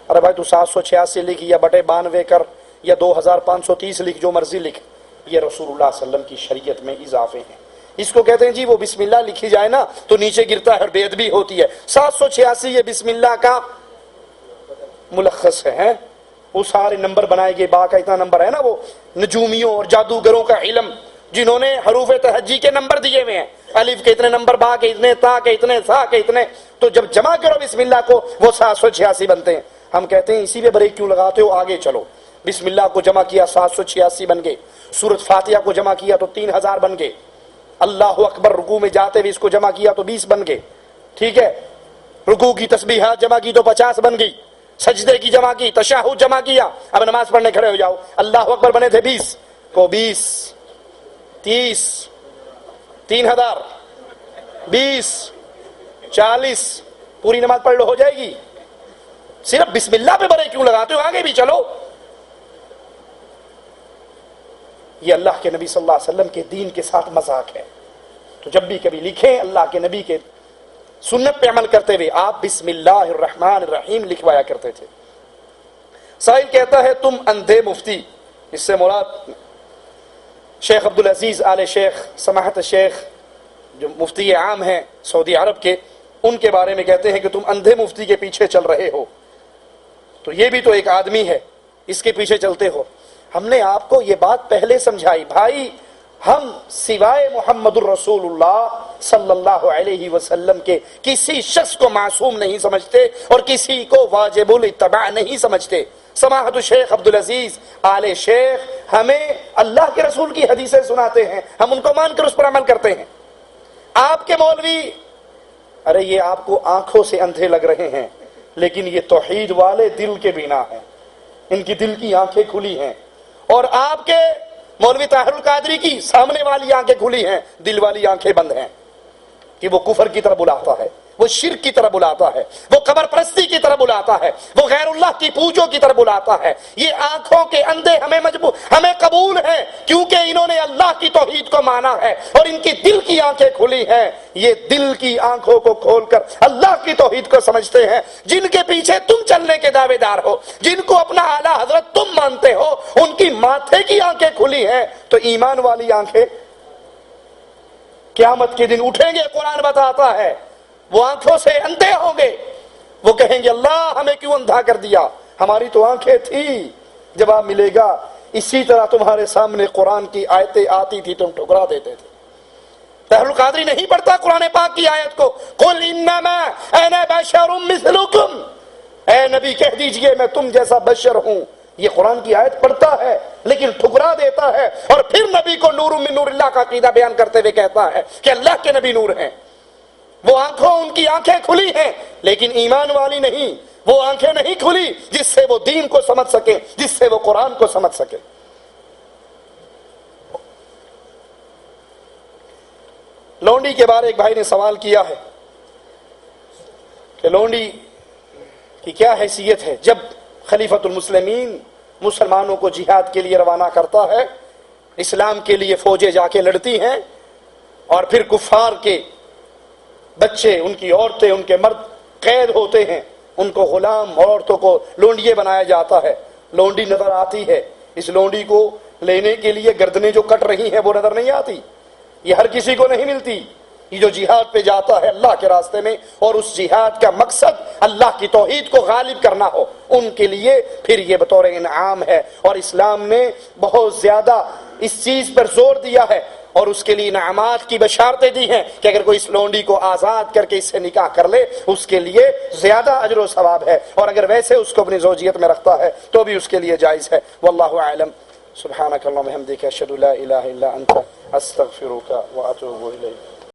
ارے بھائی تو 786 لکھ یا بٹے 92 کر یا 2530 لکھ، جو مرضی لکھ، یہ رسول اللہ صلی اللہ علیہ وسلم کی شریعت میں اضافے ہیں۔ اس کو کہتے ہیں جی وہ بسم اللہ لکھی جائے نا تو نیچے گرتا ہے اور بے ادبی ہوتی ہے۔ 786 یہ بسم اللہ کا ملخص ہے، وہ سارے نمبر بنائے گئے، با کا اتنا نمبر ہے نا، وہ نجومیوں اور جادوگروں کا علم جنہوں نے حروف تہجی کے نمبر دیے ہوئے ہیں، الف کے اتنے نمبر، با کے اتنے، تا کے اتنے، ثا کے اتنے، تو جب جمع کرو بسم اللہ کو وہ 786 بنتے ہیں۔ ہم کہتے ہیں اسی پہ بریک کیوں لگاتے ہو، آگے چلو۔ بسم اللہ کو جمع کیا 786 بن گئے، سورۃ فاتحہ کو جمع کیا تو 3000 بن گئے، اللہ اکبر رکوع میں جاتے ہوئے اس کو جمع کیا تو 20 بن گئے، ٹھیک ہے، رکوع کی تسبیحات جمع کی تو 50 بن گئی، سجدے کی جمع کی، تشہد جمع کیا، اب نماز پڑھنے کھڑے ہو جاؤ، اللہ اکبر بنے تھے 20 کو 20، 30، 3000، 20، 40، پوری نماز پڑھ لو ہو جائے گی۔ صرف بسم اللہ پہ بڑے کیوں لگاتے ہو، آگے بھی چلو۔ یہ اللہ کے نبی صلی اللہ علیہ وسلم کے دین کے ساتھ مذاق ہے، تو جب بھی کبھی لکھیں اللہ کے نبی کے سنت پہ عمل کرتے ہوئے آپ بسم اللہ الرحمن الرحیم لکھوایا کرتے تھے۔ سائل کہتا ہے تم اندھے مفتی، اس سے مراد شیخ عبدالعزیز آل شیخ سماحت شیخ جو مفتی عام ہیں سعودی عرب کے، ان کے بارے میں کہتے ہیں کہ تم اندھے مفتی کے پیچھے چل رہے ہو، تو یہ بھی تو ایک آدمی ہے، اس کے پیچھے چلتے ہو۔ ہم نے آپ کو یہ بات پہلے سمجھائی، بھائی ہم سوائے محمد الرسول اللہ صلی اللہ علیہ وسلم کے کسی شخص کو معصوم نہیں سمجھتے اور کسی کو واجب الاتباع نہیں سمجھتے۔ سماحت الشیخ عبدالعزیز آل شیخ ہمیں اللہ کے رسول کی حدیثیں سناتے ہیں، ہم ان کو مان کر اس پر عمل کرتے ہیں۔ آپ کے مولوی، ارے یہ آپ کو آنکھوں سے اندھے لگ رہے ہیں لیکن یہ توحید والے دل کے بنا ہیں، ان کی دل کی آنکھیں کھلی ہیں، اور آپ کے مولوی طاہر القادری کی سامنے والی آنکھیں کھلی ہیں، دل والی آنکھیں بند ہیں۔ کہ وہ کفر کی طرف بلاتا ہے، وہ شرک کی طرف بلاتا ہے، وہ قبر پرستی کی طرف بلاتا ہے، وہ غیر اللہ کی پوجوں کی طرف بلاتا ہے۔ یہ آنکھوں کے اندھے ہمیں قبول ہیں کیونکہ انہوں نے اللہ کی توحید کو مانا ہے اور ان کی دل کی آنکھیں کھلی ہیں۔ یہ دل کی آنکھوں کو کھول کر اللہ کی توحید کو سمجھتے ہیں۔ جن کے پیچھے تم چلنے کے دعوے دار ہو، جن کو اپنا اعلیٰ حضرت تم مانتے ہو، ان کی ماتھے کی آنکھیں کھلی ہیں، تو ایمان والی آنکھیں قیامت کے دن اٹھیں گے۔ قرآن بتاتا ہے وہ آنکھوں سے اندھے ہوں گے، وہ کہیں گے اللہ ہمیں کیوں اندھا کر دیا، ہماری تو آنکھیں تھی۔ جواب ملے گا اسی طرح تمہارے سامنے قرآن کی آیتیں آتی تھی، تم ٹھکرا دیتے تھے۔ طاہر القادری نہیں پڑھتا قرآن پاک کی آیت کو، قل انما انا بشر مثلکم، اے نبی کہہ دیجئے میں تم جیسا بشر ہوں۔ یہ قرآن کی آیت پڑھتا ہے لیکن ٹھکرا دیتا ہے، اور پھر نبی کو نور من نور اللہ کا عقیدہ بیان کرتے ہوئے کہتا ہے کہ اللہ کے نبی نور ہیں۔ وہ آنکھوں ان کی آنکھیں کھلی ہیں لیکن ایمان والی نہیں، وہ آنکھیں نہیں کھلی جس سے وہ دین کو سمجھ سکے، جس سے وہ قرآن کو سمجھ سکے۔ لونڈی کے بارے ایک بھائی نے سوال کیا ہے کہ لونڈی کی کیا حیثیت ہے؟ جب خلیفۃ المسلمین مسلمانوں کو جہاد کے لیے روانہ کرتا ہے، اسلام کے لیے فوجیں جا کے لڑتی ہیں، اور پھر کفار کے بچے، ان کی عورتیں، ان کے مرد قید ہوتے ہیں، ان کو غلام، عورتوں کو لونڈیے بنایا جاتا ہے۔ لونڈی نظر آتی ہے، اس لونڈی کو لینے کے لیے گردنیں جو کٹ رہی ہیں وہ نظر نہیں آتی، یہ ہر کسی کو نہیں ملتی۔ یہ جو جہاد پہ جاتا ہے اللہ کے راستے میں، اور اس جہاد کا مقصد اللہ کی توحید کو غالب کرنا ہو، ان کے لیے پھر یہ بطور انعام ہے۔ اور اسلام نے بہت زیادہ اس چیز پر زور دیا ہے اور اس کے لیے انعامات کی بشارتیں دی ہیں کہ اگر کوئی اس لونڈی کو آزاد کر کے اس سے نکاح کر لے اس کے لیے زیادہ اجر و ثواب ہے، اور اگر ویسے اس کو اپنی زوجیت میں رکھتا ہے تو بھی اس کے لیے جائز ہے۔ واللہ اعلم۔ سبحانک اللہم وبحمدک، اشہد ان لا الہ الا انت، استغفرک واتوب الیک۔